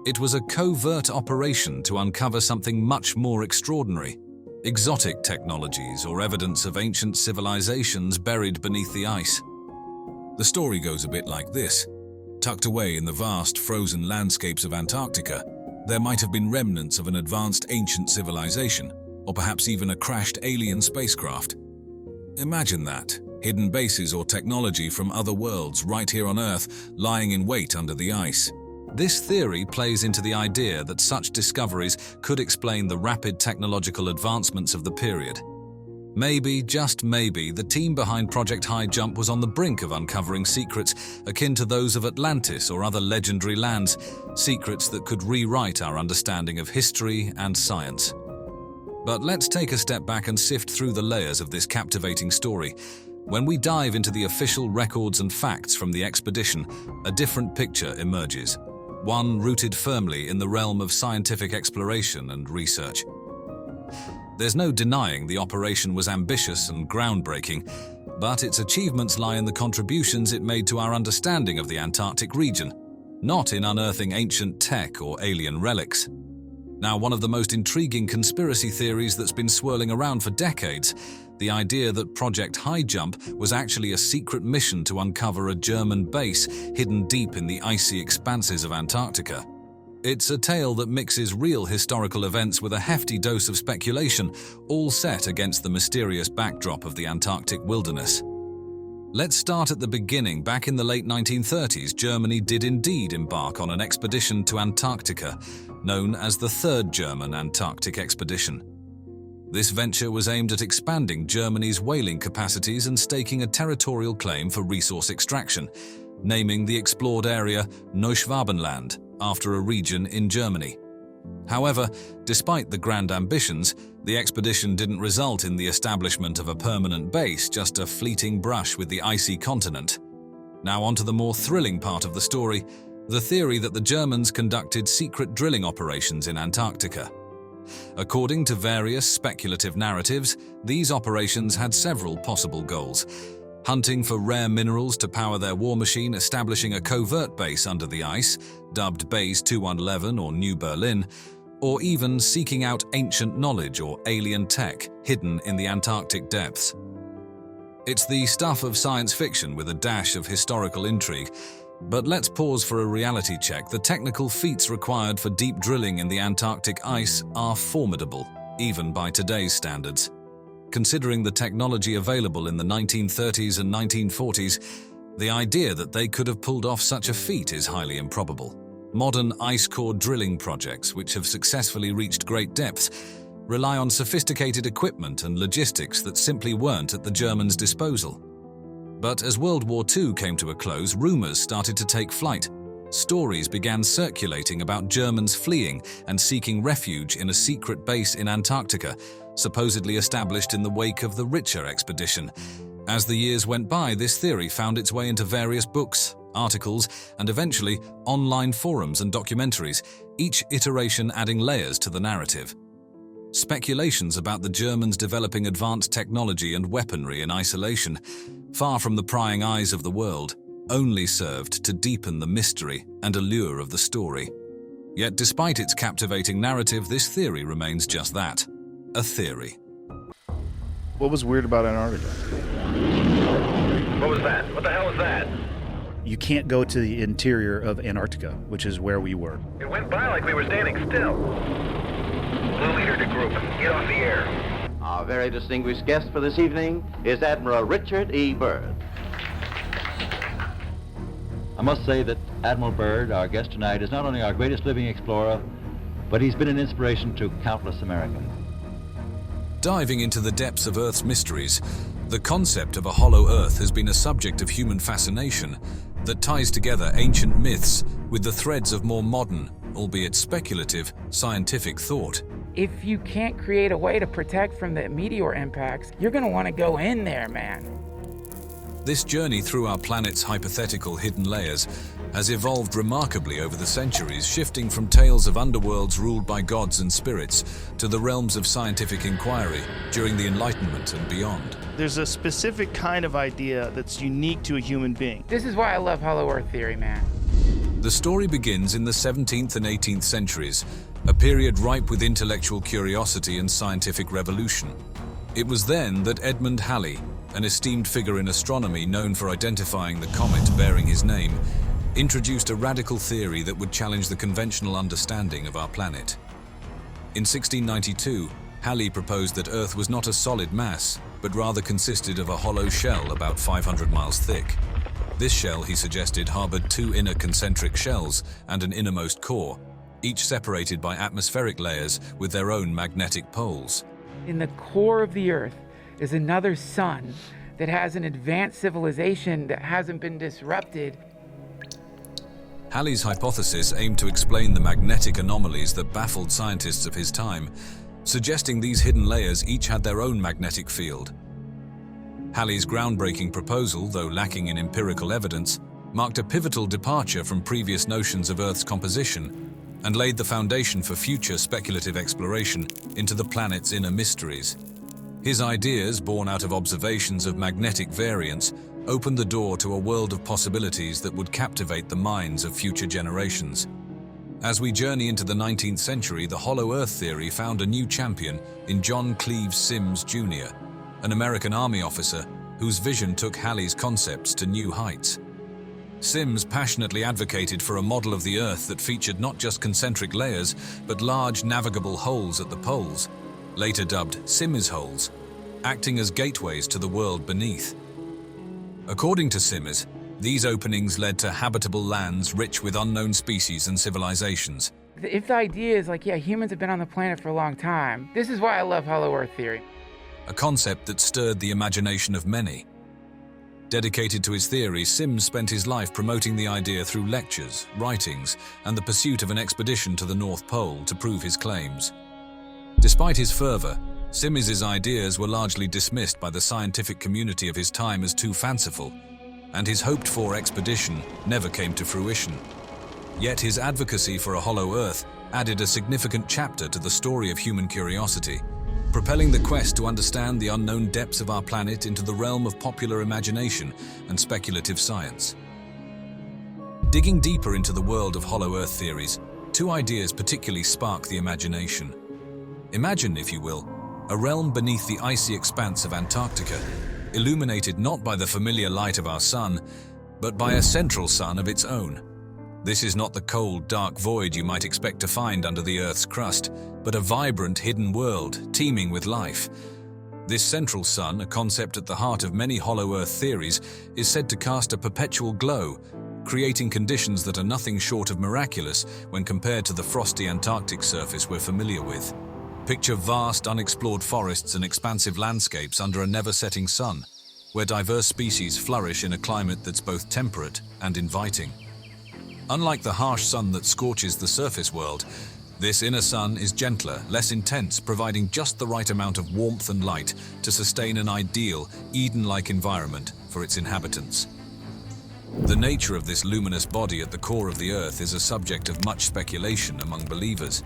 It was a covert operation to uncover something much more extraordinary: exotic technologies or evidence of ancient civilizations buried beneath the ice. The story goes a bit like this. Tucked away in the vast frozen landscapes of Antarctica, there might have been remnants of an advanced ancient civilization, or perhaps even a crashed alien spacecraft. Imagine that, hidden bases or technology from other worlds right here on Earth, lying in wait under the ice. This theory plays into the idea that such discoveries could explain the rapid technological advancements of the period. Maybe, just maybe, the team behind Project Highjump was on the brink of uncovering secrets akin to those of Atlantis or other legendary lands, secrets that could rewrite our understanding of history and science. But let's take a step back and sift through the layers of this captivating story. When we dive into the official records and facts from the expedition, a different picture emerges, one rooted firmly in the realm of scientific exploration and research. There's no denying the operation was ambitious and groundbreaking, but its achievements lie in the contributions it made to our understanding of the Antarctic region, not in unearthing ancient tech or alien relics. Now, one of the most intriguing conspiracy theories that's been swirling around for decades, the idea that Project Highjump was actually a secret mission to uncover a German base hidden deep in the icy expanses of Antarctica. It's a tale that mixes real historical events with a hefty dose of speculation, all set against the mysterious backdrop of the Antarctic wilderness. Let's start at the beginning. Back in the late 1930s, Germany did indeed embark on an expedition to Antarctica, known as the Third German Antarctic Expedition. This venture was aimed at expanding Germany's whaling capacities and staking a territorial claim for resource extraction, naming the explored area Neuschwabenland, after a region in Germany. However, despite the grand ambitions, the expedition didn't result in the establishment of a permanent base, just a fleeting brush with the icy continent. Now onto the more thrilling part of the story, the theory that the Germans conducted secret drilling operations in Antarctica. According to various speculative narratives, these operations had several possible goals: hunting for rare minerals to power their war machine, establishing a covert base under the ice, dubbed Base 2111 or New Berlin, or even seeking out ancient knowledge or alien tech hidden in the Antarctic depths. It's the stuff of science fiction with a dash of historical intrigue, but let's pause for a reality check. The technical feats required for deep drilling in the Antarctic ice are formidable, even by today's standards. Considering the technology available in the 1930s and 1940s, the idea that they could have pulled off such a feat is highly improbable. Modern ice core drilling projects, which have successfully reached great depths, rely on sophisticated equipment and logistics that simply weren't at the Germans' disposal. But as World War II came to a close, rumors started to take flight. Stories began circulating about Germans fleeing and seeking refuge in a secret base in Antarctica, supposedly established in the wake of the Richer expedition. As the years went by, this theory found its way into various books, articles, and eventually online forums and documentaries, each iteration adding layers to the narrative. Speculations about the Germans developing advanced technology and weaponry in isolation, far from the prying eyes of the world, only served to deepen the mystery and allure of the story. Yet despite its captivating narrative, this theory remains just that, a theory. What was weird about Antarctica? What was that? What the hell was that? You can't go to the interior of Antarctica, which is where we were. It went by like we were standing still. Blue leader to group. Get off the air. Our very distinguished guest for this evening is Admiral Richard E. Byrd. I must say that Admiral Byrd, our guest tonight, is not only our greatest living explorer, but he's been an inspiration to countless Americans. Diving into the depths of Earth's mysteries, the concept of a hollow Earth has been a subject of human fascination that ties together ancient myths with the threads of more modern, albeit speculative, scientific thought. If you can't create a way to protect from the meteor impacts, you're going to want to go in there, man. This journey through our planet's hypothetical hidden layers has evolved remarkably over the centuries, shifting from tales of underworlds ruled by gods and spirits to the realms of scientific inquiry during the Enlightenment and beyond. There's a specific kind of idea that's unique to a human being. This is why I love Hollow Earth theory, man. The story begins in the 17th and 18th centuries, a period ripe with intellectual curiosity and scientific revolution. It was then that Edmund Halley, an esteemed figure in astronomy known for identifying the comet bearing his name, introduced a radical theory that would challenge the conventional understanding of our planet. In 1692, Halley proposed that Earth was not a solid mass, but rather consisted of a hollow shell about 500 miles thick. This shell, he suggested, harbored two inner concentric shells and an innermost core, each separated by atmospheric layers with their own magnetic poles. In the core of the Earth is another sun that has an advanced civilization that hasn't been disrupted. Halley's hypothesis aimed to explain the magnetic anomalies that baffled scientists of his time, suggesting these hidden layers each had their own magnetic field. Halley's groundbreaking proposal, though lacking in empirical evidence, marked a pivotal departure from previous notions of Earth's composition and laid the foundation for future speculative exploration into the planet's inner mysteries. His ideas, born out of observations of magnetic variance, opened the door to a world of possibilities that would captivate the minds of future generations. As we journey into the 19th century, the Hollow Earth theory found a new champion in John Cleves Sims Jr., an American Army officer whose vision took Halley's concepts to new heights. Sims passionately advocated for a model of the Earth that featured not just concentric layers, but large navigable holes at the poles, later dubbed Sims holes, acting as gateways to the world beneath. According to Sims, these openings led to habitable lands rich with unknown species and civilizations. If the idea is like, yeah, humans have been on the planet for a long time, this is why I love Hollow Earth theory. A concept that stirred the imagination of many. Dedicated to his theory, Sims spent his life promoting the idea through lectures, writings, and the pursuit of an expedition to the North Pole to prove his claims. Despite his fervor, Sims's ideas were largely dismissed by the scientific community of his time as too fanciful, and his hoped-for expedition never came to fruition. Yet his advocacy for a hollow Earth added a significant chapter to the story of human curiosity, propelling the quest to understand the unknown depths of our planet into the realm of popular imagination and speculative science. Digging deeper into the world of hollow Earth theories, two ideas particularly spark the imagination. Imagine, if you will, a realm beneath the icy expanse of Antarctica, illuminated not by the familiar light of our sun, but by a central sun of its own. This is not the cold, dark void you might expect to find under the Earth's crust, but a vibrant, hidden world teeming with life. This central sun, a concept at the heart of many hollow Earth theories, is said to cast a perpetual glow, creating conditions that are nothing short of miraculous when compared to the frosty Antarctic surface we're familiar with. Picture vast, unexplored forests and expansive landscapes under a never-setting sun, where diverse species flourish in a climate that's both temperate and inviting. Unlike the harsh sun that scorches the surface world, this inner sun is gentler, less intense, providing just the right amount of warmth and light to sustain an ideal, Eden-like environment for its inhabitants. The nature of this luminous body at the core of the Earth is a subject of much speculation among believers.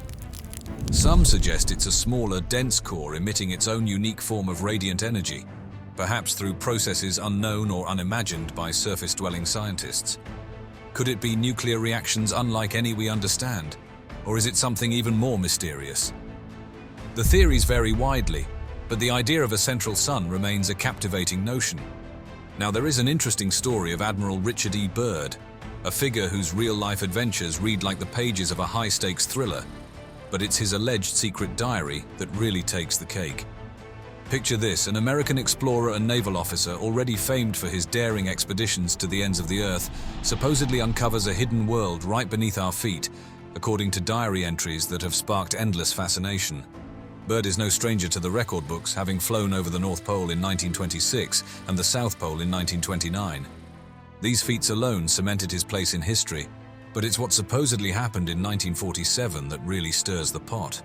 Some suggest it's a smaller, dense core emitting its own unique form of radiant energy, perhaps through processes unknown or unimagined by surface-dwelling scientists. Could it be nuclear reactions unlike any we understand, or is it something even more mysterious? The theories vary widely, But the idea of a central sun remains a captivating notion. Now, there is an interesting story of Admiral Richard E. Byrd, a figure whose real-life adventures read like the pages of a high-stakes thriller, but it's his alleged secret diary that really takes the cake. Picture this: an American explorer and naval officer, already famed for his daring expeditions to the ends of the Earth, supposedly uncovers a hidden world right beneath our feet, according to diary entries that have sparked endless fascination. Byrd is no stranger to the record books, having flown over the North Pole in 1926 and the South Pole in 1929. These feats alone cemented his place in history, but it's what supposedly happened in 1947 that really stirs the pot.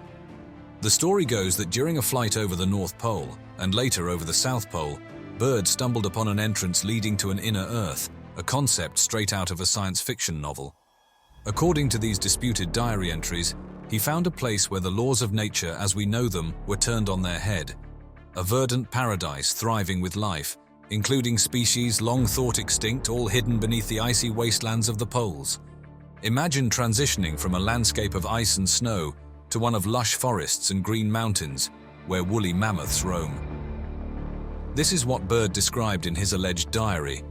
The story goes that during a flight over the North Pole, and later over the South Pole, Byrd stumbled upon an entrance leading to an inner Earth, a concept straight out of a science fiction novel. According to these disputed diary entries, he found a place where the laws of nature as we know them were turned on their head, a verdant paradise thriving with life, including species long thought extinct, all hidden beneath the icy wastelands of the poles. Imagine transitioning from a landscape of ice and snow to one of lush forests and green mountains, where woolly mammoths roam. This is what Byrd described in his alleged diary,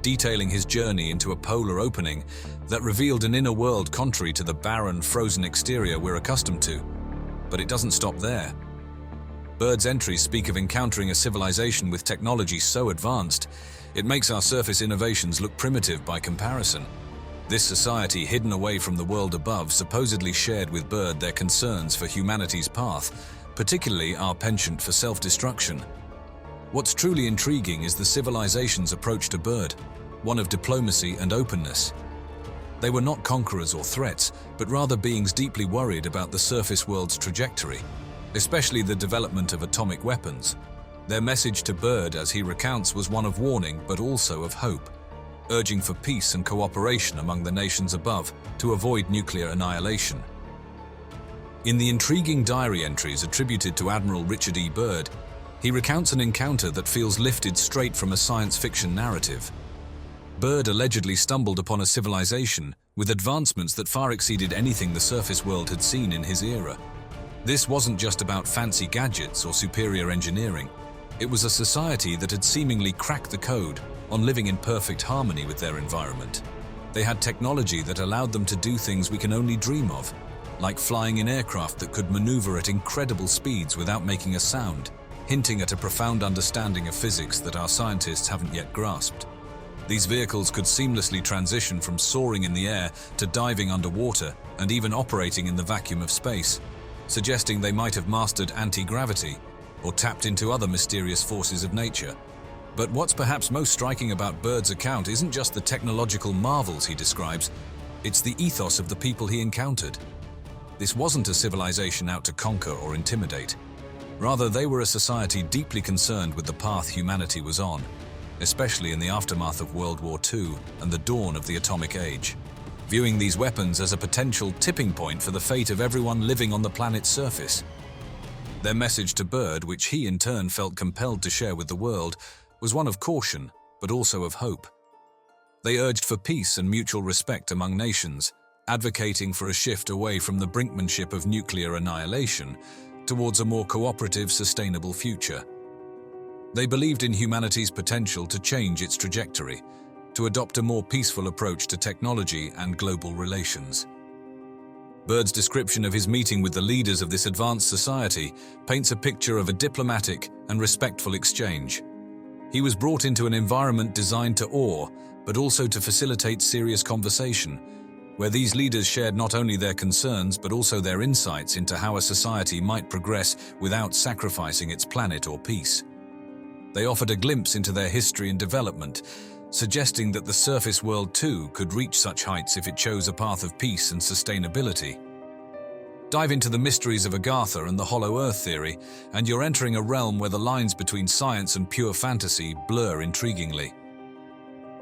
detailing his journey into a polar opening that revealed an inner world contrary to the barren, frozen exterior we're accustomed to. But it doesn't stop there. Byrd's entries speak of encountering a civilization with technology so advanced, it makes our surface innovations look primitive by comparison. This society, hidden away from the world above, supposedly shared with Byrd their concerns for humanity's path, particularly our penchant for self-destruction. What's truly intriguing is the civilization's approach to Byrd, one of diplomacy and openness. They were not conquerors or threats, but rather beings deeply worried about the surface world's trajectory, especially the development of atomic weapons. Their message to Byrd, as he recounts, was one of warning but also of hope, urging for peace and cooperation among the nations above to avoid nuclear annihilation. In the intriguing diary entries attributed to Admiral Richard E. Byrd, he recounts an encounter that feels lifted straight from a science fiction narrative. Byrd allegedly stumbled upon a civilization with advancements that far exceeded anything the surface world had seen in his era. This wasn't just about fancy gadgets or superior engineering. It was a society that had seemingly cracked the code on living in perfect harmony with their environment. They had technology that allowed them to do things we can only dream of, like flying in aircraft that could maneuver at incredible speeds without making a sound, hinting at a profound understanding of physics that our scientists haven't yet grasped. These vehicles could seamlessly transition from soaring in the air to diving underwater and even operating in the vacuum of space, suggesting they might have mastered anti-gravity or tapped into other mysterious forces of nature. But what's perhaps most striking about Byrd's account isn't just the technological marvels he describes, it's the ethos of the people he encountered. This wasn't a civilization out to conquer or intimidate. Rather, they were a society deeply concerned with the path humanity was on, especially in the aftermath of World War II and the dawn of the atomic age, viewing these weapons as a potential tipping point for the fate of everyone living on the planet's surface. Their message to Byrd, which he in turn felt compelled to share with the world, was one of caution, but also of hope. They urged for peace and mutual respect among nations, advocating for a shift away from the brinkmanship of nuclear annihilation towards a more cooperative, sustainable future. They believed in humanity's potential to change its trajectory, to adopt a more peaceful approach to technology and global relations. Byrd's description of his meeting with the leaders of this advanced society paints a picture of a diplomatic and respectful exchange. He was brought into an environment designed to awe, but also to facilitate serious conversation, where these leaders shared not only their concerns but also their insights into how a society might progress without sacrificing its planet or peace. They offered a glimpse into their history and development, suggesting that the surface world too could reach such heights if it chose a path of peace and sustainability. Dive into the mysteries of Agartha and the Hollow Earth theory, and you're entering a realm where the lines between science and pure fantasy blur intriguingly.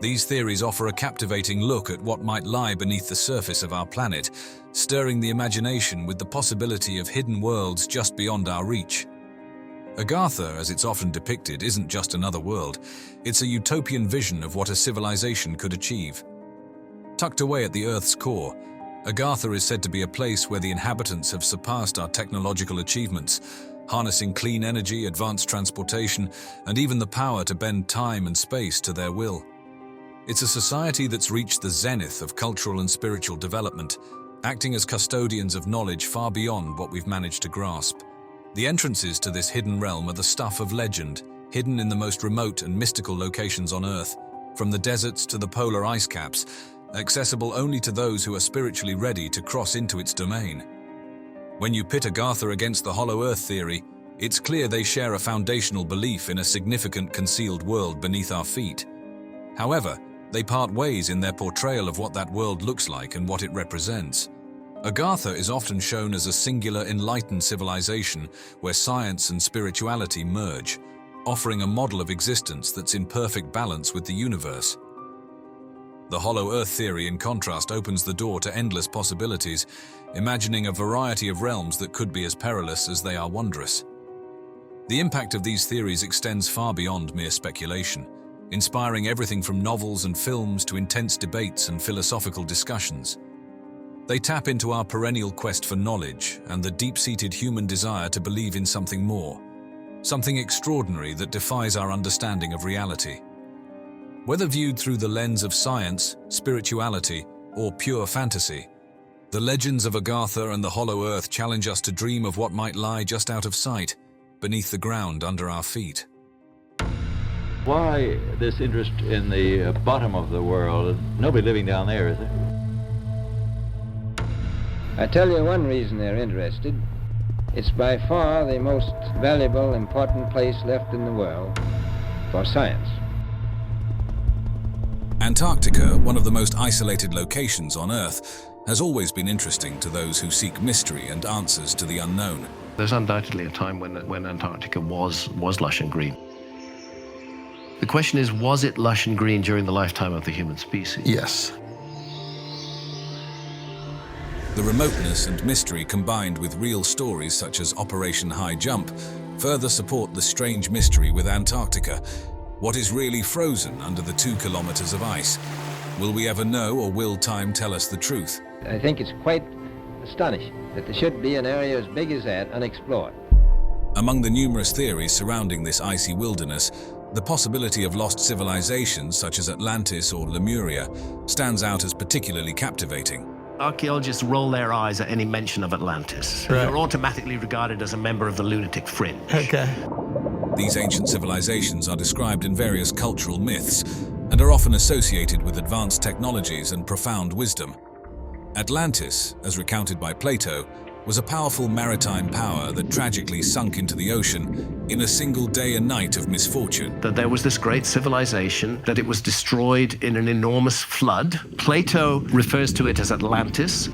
These theories offer a captivating look at what might lie beneath the surface of our planet, stirring the imagination with the possibility of hidden worlds just beyond our reach. Agartha, as it's often depicted, isn't just another world. It's a utopian vision of what a civilization could achieve. Tucked away at the Earth's core, Agartha is said to be a place where the inhabitants have surpassed our technological achievements, harnessing clean energy, advanced transportation, and even the power to bend time and space to their will. It's a society that's reached the zenith of cultural and spiritual development, acting as custodians of knowledge far beyond what we've managed to grasp. The entrances to this hidden realm are the stuff of legend, hidden in the most remote and mystical locations on Earth, from the deserts to the polar ice caps, accessible only to those who are spiritually ready to cross into its domain. When you pit Agartha against the Hollow Earth theory, it's clear they share a foundational belief in a significant concealed world beneath our feet. However, they part ways in their portrayal of what that world looks like and what it represents. Agartha is often shown as a singular enlightened civilization where science and spirituality merge, offering a model of existence that's in perfect balance with the universe. The Hollow Earth theory, in contrast, opens the door to endless possibilities, imagining a variety of realms that could be as perilous as they are wondrous. The impact of these theories extends far beyond mere speculation, inspiring everything from novels and films to intense debates and philosophical discussions. They tap into our perennial quest for knowledge and the deep-seated human desire to believe in something more, something extraordinary that defies our understanding of reality. Whether viewed through the lens of science, spirituality, or pure fantasy, the legends of Agartha and the Hollow Earth challenge us to dream of what might lie just out of sight, beneath the ground under our feet. Why this interest in the bottom of the world? Nobody living down there, is there? I tell you one reason they're interested. It's by far the most valuable, important place left in the world for science. Antarctica, one of the most isolated locations on Earth, has always been interesting to those who seek mystery and answers to the unknown. There's undoubtedly a time when Antarctica was lush and green. The question is, was it lush and green during the lifetime of the human species? Yes. The remoteness and mystery combined with real stories such as Operation Highjump further support the strange mystery with Antarctica. What is really frozen under the 2 kilometers of ice? Will we ever know, or will time tell us the truth? I think it's quite astonishing that there should be an area as big as that unexplored. Among the numerous theories surrounding this icy wilderness, the possibility of lost civilizations such as Atlantis or Lemuria stands out as particularly captivating. Archaeologists roll their eyes at any mention of Atlantis. Right. You're automatically regarded as a member of the lunatic fringe. Okay. These ancient civilizations are described in various cultural myths and are often associated with advanced technologies and profound wisdom. Atlantis, as recounted by Plato, was a powerful maritime power that tragically sunk into the ocean in a single day and night of misfortune. That there was this great civilization, that it was destroyed in an enormous flood. Plato refers to it as Atlantis.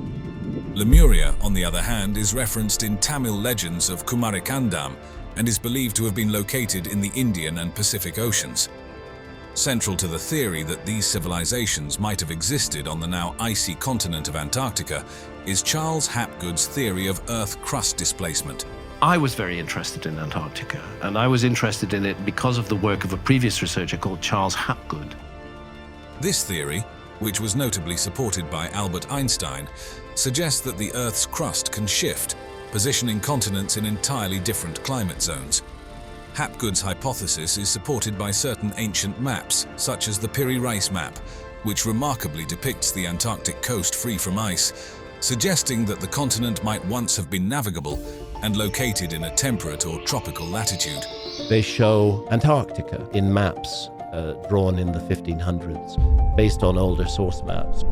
Lemuria, on the other hand, is referenced in Tamil legends of Kumarikandam and is believed to have been located in the Indian and Pacific Oceans. Central to the theory that these civilizations might have existed on the now icy continent of Antarctica is Charles Hapgood's theory of Earth crust displacement. I was very interested in Antarctica, and I was interested in it because of the work of a previous researcher called Charles Hapgood. This theory, which was notably supported by Albert Einstein, suggests that the Earth's crust can shift, positioning continents in entirely different climate zones. Hapgood's hypothesis is supported by certain ancient maps, such as the Piri Reis map, which remarkably depicts the Antarctic coast free from ice, suggesting that the continent might once have been navigable and located in a temperate or tropical latitude. They show Antarctica in maps drawn in the 1500s, based on older source maps,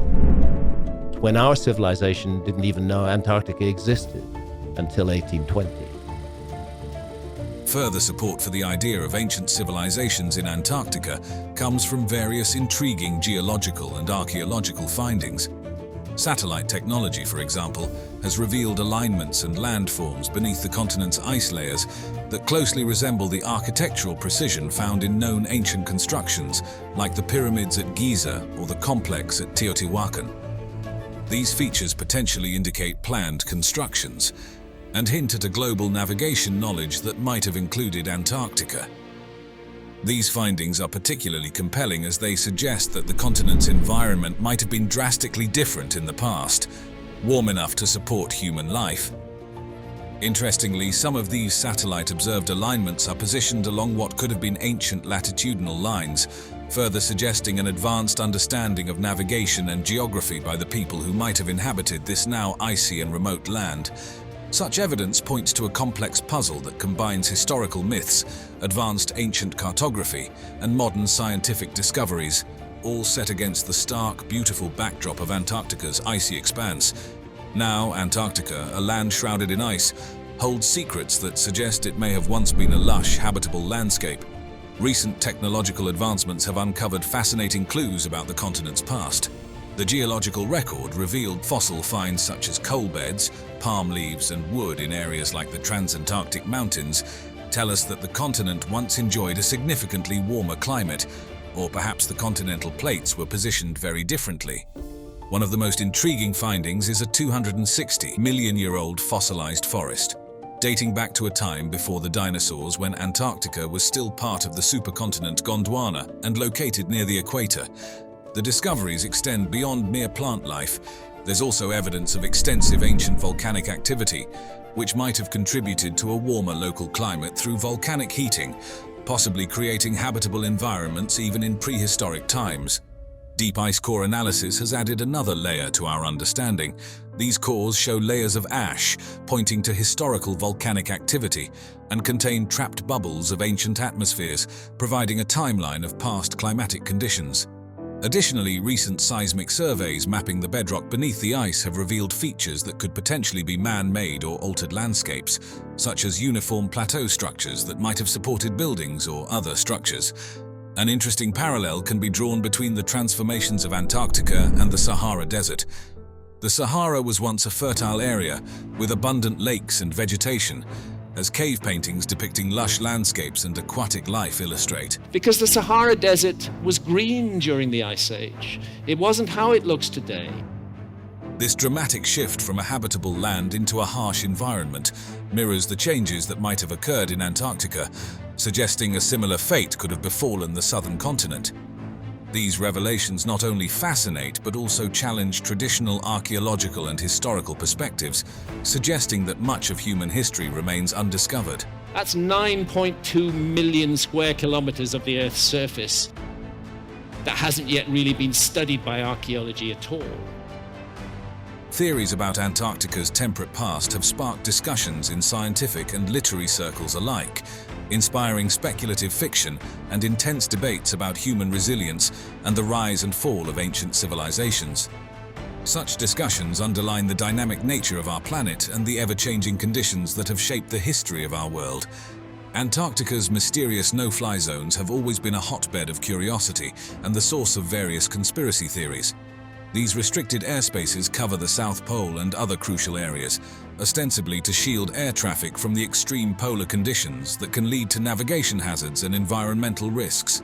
when our civilization didn't even know Antarctica existed until 1820. Further support for the idea of ancient civilizations in Antarctica comes from various intriguing geological and archaeological findings. Satellite technology, for example, has revealed alignments and landforms beneath the continent's ice layers that closely resemble the architectural precision found in known ancient constructions, like the pyramids at Giza or the complex at Teotihuacan. These features potentially indicate planned constructions and hint at a global navigation knowledge that might have included Antarctica. These findings are particularly compelling as they suggest that the continent's environment might have been drastically different in the past, warm enough to support human life. Interestingly, some of these satellite-observed alignments are positioned along what could have been ancient latitudinal lines, further suggesting an advanced understanding of navigation and geography by the people who might have inhabited this now icy and remote land. Such evidence points to a complex puzzle that combines historical myths, advanced ancient cartography, and modern scientific discoveries, all set against the stark, beautiful backdrop of Antarctica's icy expanse. Now, Antarctica, a land shrouded in ice, holds secrets that suggest it may have once been a lush, habitable landscape. Recent technological advancements have uncovered fascinating clues about the continent's past. The geological record revealed fossil finds such as coal beds, palm leaves, and wood in areas like the Transantarctic Mountains tell us that the continent once enjoyed a significantly warmer climate, or perhaps the continental plates were positioned very differently. One of the most intriguing findings is a 260-million-year-old fossilized forest, dating back to a time before the dinosaurs when Antarctica was still part of the supercontinent Gondwana and located near the equator. The discoveries extend beyond mere plant life. There's also evidence of extensive ancient volcanic activity, which might have contributed to a warmer local climate through volcanic heating, possibly creating habitable environments even in prehistoric times. Deep ice core analysis has added another layer to our understanding. These cores show layers of ash, pointing to historical volcanic activity, and contain trapped bubbles of ancient atmospheres, providing a timeline of past climatic conditions. Additionally, recent seismic surveys mapping the bedrock beneath the ice have revealed features that could potentially be man-made or altered landscapes, such as uniform plateau structures that might have supported buildings or other structures. An interesting parallel can be drawn between the transformations of Antarctica and the Sahara Desert. The Sahara was once a fertile area with abundant lakes and vegetation, as cave paintings depicting lush landscapes and aquatic life illustrate. Because the Sahara Desert was green during the Ice Age. It wasn't how it looks today. This dramatic shift from a habitable land into a harsh environment mirrors the changes that might have occurred in Antarctica, suggesting a similar fate could have befallen the southern continent. These revelations not only fascinate but also challenge traditional archaeological and historical perspectives, suggesting that much of human history remains undiscovered. That's 9.2 million square kilometers of the Earth's surface that hasn't yet really been studied by archaeology at all. Theories about Antarctica's temperate past have sparked discussions in scientific and literary circles alike, inspiring speculative fiction and intense debates about human resilience and the rise and fall of ancient civilizations. Such discussions underline the dynamic nature of our planet and the ever-changing conditions that have shaped the history of our world. Antarctica's mysterious no-fly zones have always been a hotbed of curiosity and the source of various conspiracy theories. These restricted airspaces cover the South Pole and other crucial areas, ostensibly to shield air traffic from the extreme polar conditions that can lead to navigation hazards and environmental risks.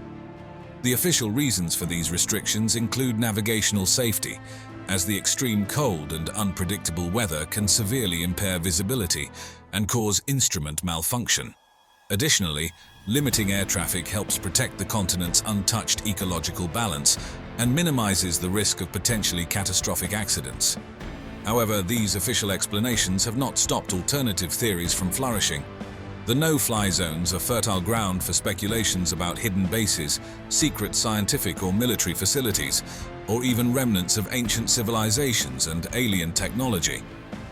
The official reasons for these restrictions include navigational safety, as the extreme cold and unpredictable weather can severely impair visibility and cause instrument malfunction. Additionally, limiting air traffic helps protect the continent's untouched ecological balance and minimizes the risk of potentially catastrophic accidents. However, these official explanations have not stopped alternative theories from flourishing. The no-fly zones are fertile ground for speculations about hidden bases, secret scientific or military facilities, or even remnants of ancient civilizations and alien technology.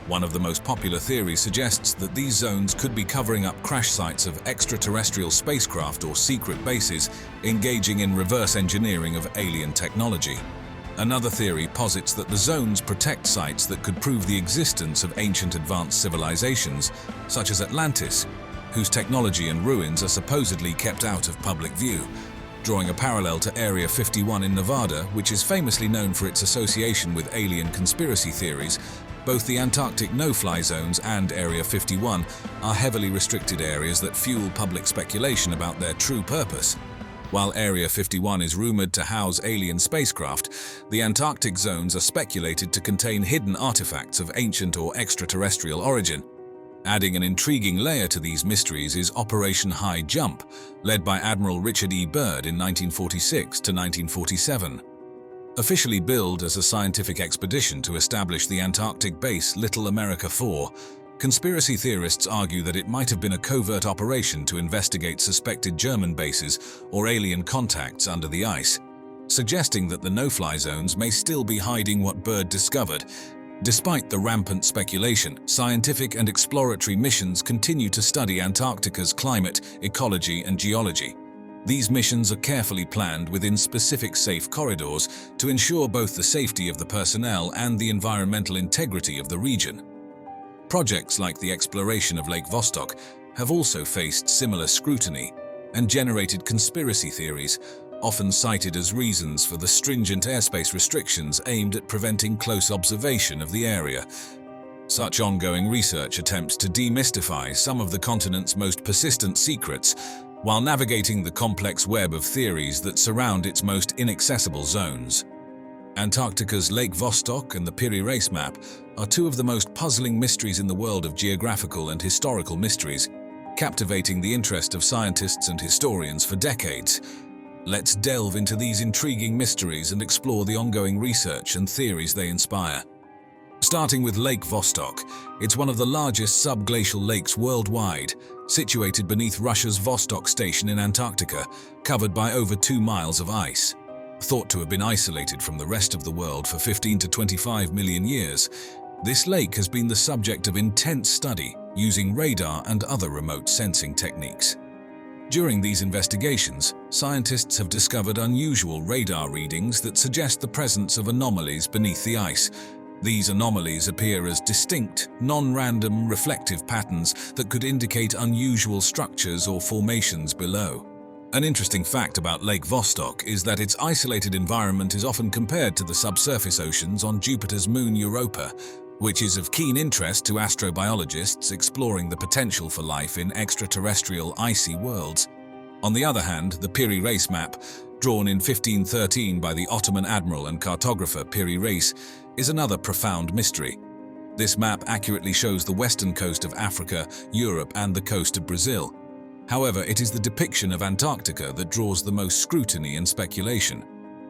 One of the most popular theories suggests that these zones could be covering up crash sites of extraterrestrial spacecraft or secret bases engaging in reverse engineering of alien technology. Another theory posits that the zones protect sites that could prove the existence of ancient advanced civilizations, such as Atlantis, whose technology and ruins are supposedly kept out of public view, drawing a parallel to Area 51 in Nevada, which is famously known for its association with alien conspiracy theories. Both the Antarctic no-fly zones and Area 51 are heavily restricted areas that fuel public speculation about their true purpose. While Area 51 is rumored to house alien spacecraft, the Antarctic zones are speculated to contain hidden artifacts of ancient or extraterrestrial origin. Adding an intriguing layer to these mysteries is Operation Highjump, led by Admiral Richard E. Byrd in 1946 to 1947. Officially billed as a scientific expedition to establish the Antarctic base Little America 4, Conspiracy theorists argue that it might have been a covert operation to investigate suspected German bases or alien contacts under the ice, suggesting that the no-fly zones may still be hiding what Byrd discovered. Despite the rampant speculation, scientific and exploratory missions continue to study Antarctica's climate, ecology, and geology. These missions are carefully planned within specific safe corridors to ensure both the safety of the personnel and the environmental integrity of the region. Projects like the exploration of Lake Vostok have also faced similar scrutiny and generated conspiracy theories, often cited as reasons for the stringent airspace restrictions aimed at preventing close observation of the area. Such ongoing research attempts to demystify some of the continent's most persistent secrets while navigating the complex web of theories that surround its most inaccessible zones. Antarctica's Lake Vostok and the Piri Reis map are two of the most puzzling mysteries in the world of geographical and historical mysteries, captivating the interest of scientists and historians for decades. Let's delve into these intriguing mysteries and explore the ongoing research and theories they inspire. Starting with Lake Vostok, it's one of the largest subglacial lakes worldwide, situated beneath Russia's Vostok station in Antarctica, covered by over 2 miles of ice. Thought to have been isolated from the rest of the world for 15 to 25 million years, this lake has been the subject of intense study using radar and other remote sensing techniques. During these investigations, scientists have discovered unusual radar readings that suggest the presence of anomalies beneath the ice. These anomalies appear as distinct, non-random reflective patterns that could indicate unusual structures or formations below. An interesting fact about Lake Vostok is that its isolated environment is often compared to the subsurface oceans on Jupiter's moon Europa, which is of keen interest to astrobiologists exploring the potential for life in extraterrestrial icy worlds. On the other hand, the Piri Reis map, drawn in 1513 by the Ottoman admiral and cartographer Piri Reis, is another profound mystery. This map accurately shows the western coast of Africa, Europe, and the coast of Brazil. However, it is the depiction of Antarctica that draws the most scrutiny and speculation.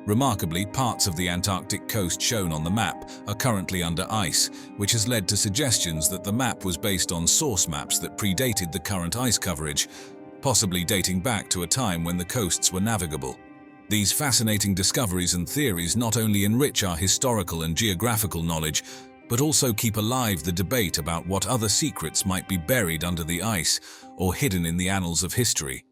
Remarkably, parts of the Antarctic coast shown on the map are currently under ice, which has led to suggestions that the map was based on source maps that predated the current ice coverage, possibly dating back to a time when the coasts were navigable. These fascinating discoveries and theories not only enrich our historical and geographical knowledge, but also keep alive the debate about what other secrets might be buried under the ice or hidden in the annals of history.